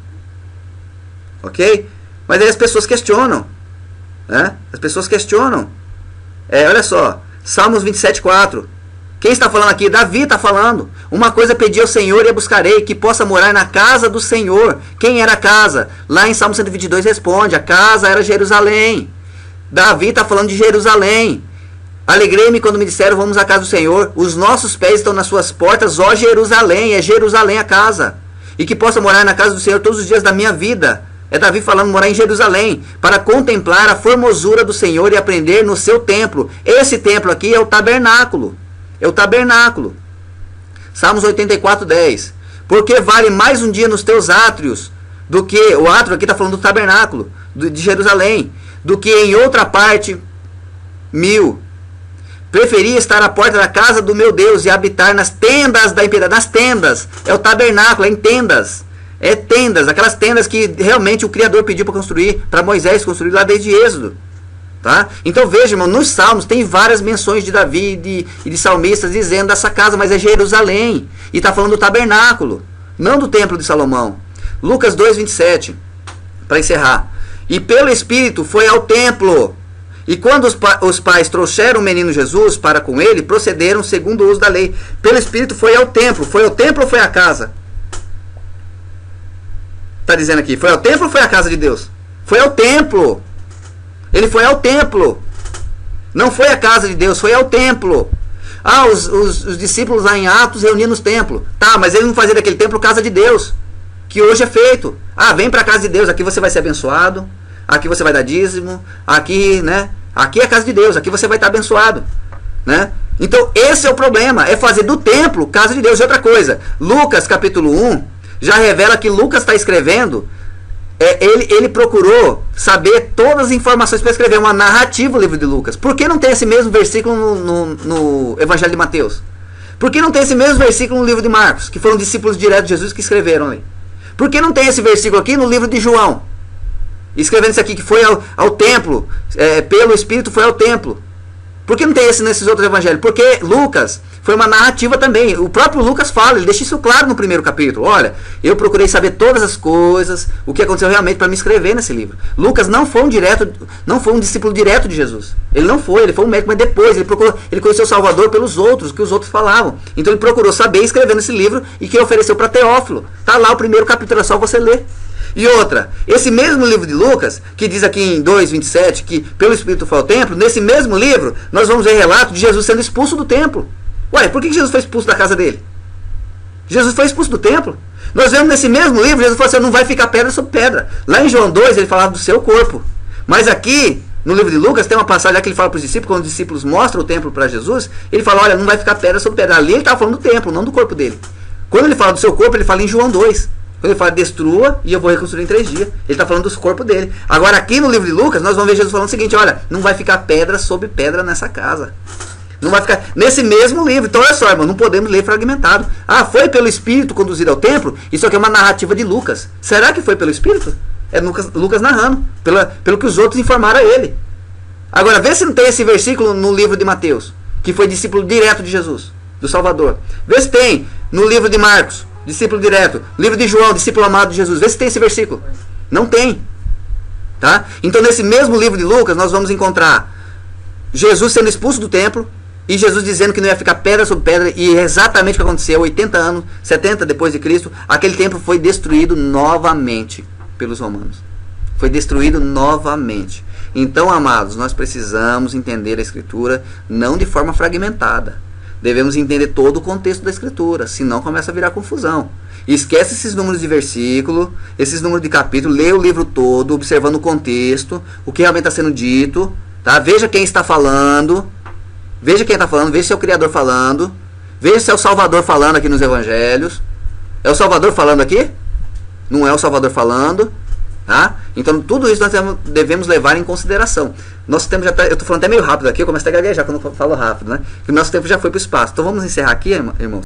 Ok? Mas aí as pessoas questionam. Né? As pessoas questionam. Olha só. Salmos 27:4. Quem está falando aqui? Davi está falando. Uma coisa pedi ao Senhor e a buscarei, que possa morar na casa do Senhor. Quem era a casa? Lá em Salmo 122 responde, a casa era Jerusalém. Davi está falando de Jerusalém. Alegrei-me quando me disseram, vamos à casa do Senhor. Os nossos pés estão nas suas portas, ó Jerusalém. É Jerusalém a casa. E que possa morar na casa do Senhor todos os dias da minha vida. É Davi falando morar em Jerusalém, para contemplar a formosura do Senhor e aprender no seu templo. Esse templo aqui é o tabernáculo. É o tabernáculo. Salmos 84:10. Porque vale mais um dia nos teus átrios, do que, o átrio aqui está falando do tabernáculo, de Jerusalém, do que em outra parte 1000. Preferia estar à porta da casa do meu Deus e habitar nas tendas da impiedade. Nas tendas, é o tabernáculo, é em tendas. Tendas, aquelas tendas que realmente o Criador pediu para construir, para Moisés construir lá desde Êxodo. Tá? Então veja, irmão, nos Salmos tem várias menções de Davi e de salmistas dizendo dessa casa, mas é Jerusalém. E está falando do tabernáculo, não do templo de Salomão. Lucas 2:27, para encerrar. E pelo Espírito foi ao templo. E quando os pais trouxeram o menino Jesus para com ele, procederam segundo o uso da lei. Pelo Espírito foi ao templo. Foi ao templo ou foi à casa? Está dizendo aqui, foi ao templo ou foi à casa de Deus? Foi ao templo. Ele foi ao templo. Não foi à casa de Deus, foi ao templo. Ah, os discípulos lá em Atos reuniam nos templos. Tá, mas eles não faziam daquele templo casa de Deus, que hoje é feito. Ah, vem para a casa de Deus, aqui você vai ser abençoado, aqui você vai dar dízimo, aqui, né? Aqui é a casa de Deus, aqui você vai estar abençoado, né? Então, esse é o problema, é fazer do templo casa de Deus. E outra coisa, Lucas capítulo 1 já revela que Lucas está escrevendo, ele procurou saber todas as informações para escrever uma narrativa, o livro de Lucas. Por que não tem esse mesmo versículo no Evangelho de Mateus? Por que não tem esse mesmo versículo no livro de Marcos, que foram discípulos diretos de Jesus que escreveram ali? Por que não tem esse versículo aqui no livro de João? Escrevendo isso aqui, que foi ao templo, pelo Espírito foi ao templo. Por que não tem esse nesses outros evangelhos? Porque Lucas foi uma narrativa também. O próprio Lucas fala, ele deixa isso claro no primeiro capítulo. Olha, eu procurei saber todas as coisas, o que aconteceu realmente para me escrever nesse livro. Lucas não foi um discípulo direto de Jesus. Ele não foi, ele foi um médico, mas depois ele conheceu o Salvador pelos outros, o que os outros falavam. Então ele procurou saber escrever nesse livro e que ofereceu para Teófilo. Está lá o primeiro capítulo, é só você ler. E outra, esse mesmo livro de Lucas, que diz aqui em 2:27 que pelo Espírito foi ao templo, nesse mesmo livro nós vamos ver relato de Jesus sendo expulso do templo. Ué, por que Jesus foi expulso da casa dele? Jesus foi expulso do templo. Nós vemos nesse mesmo livro, Jesus falou assim, não vai ficar pedra sobre pedra. Lá em João 2 ele falava do seu corpo. Mas aqui, no livro de Lucas, tem uma passagem que ele fala para os discípulos, quando os discípulos mostram o templo para Jesus, ele fala, olha, não vai ficar pedra sobre pedra. Ali ele estava falando do templo, não do corpo dele. Quando ele fala do seu corpo, ele fala em João 2. Quando ele fala, destrua e eu vou reconstruir em 3 dias. Ele está falando dos corpos dele. Agora aqui no livro de Lucas, nós vamos ver Jesus falando o seguinte, olha, não vai ficar pedra sobre pedra nessa casa. Não vai ficar nesse mesmo livro. Então olha só, irmão, não podemos ler fragmentado. Ah, foi pelo Espírito conduzido ao templo? Isso aqui é uma narrativa de Lucas. Será que foi pelo Espírito? É Lucas narrando, pelo que os outros informaram a ele. Agora, vê se não tem esse versículo no livro de Mateus, que foi discípulo direto de Jesus, do Salvador. Vê se tem no livro de Marcos, discípulo direto. Livro de João, discípulo amado de Jesus. Vê se tem esse versículo. Não tem. Tá? Então nesse mesmo livro de Lucas nós vamos encontrar Jesus sendo expulso do templo e Jesus dizendo que não ia ficar pedra sobre pedra, e é exatamente o que aconteceu. 80 anos, 70 depois de Cristo, aquele templo foi destruído novamente pelos romanos. Foi destruído novamente. Então, amados, nós precisamos entender a Escritura não de forma fragmentada. Devemos entender todo o contexto da Escritura, senão começa a virar confusão. E esquece esses números de versículo, esses números de capítulo, lê o livro todo, observando o contexto, o que realmente está sendo dito, tá? Veja quem está falando, veja se é o Criador falando, veja se é o Salvador falando aqui nos Evangelhos. É o Salvador falando aqui? Não é o Salvador falando, tá? Então tudo isso nós devemos levar em consideração. Nosso tempo já está, eu estou falando até meio rápido aqui, eu começo a gaguejar quando eu falo rápido, né? Que o nosso tempo já foi para o espaço. Então vamos encerrar aqui, irmão.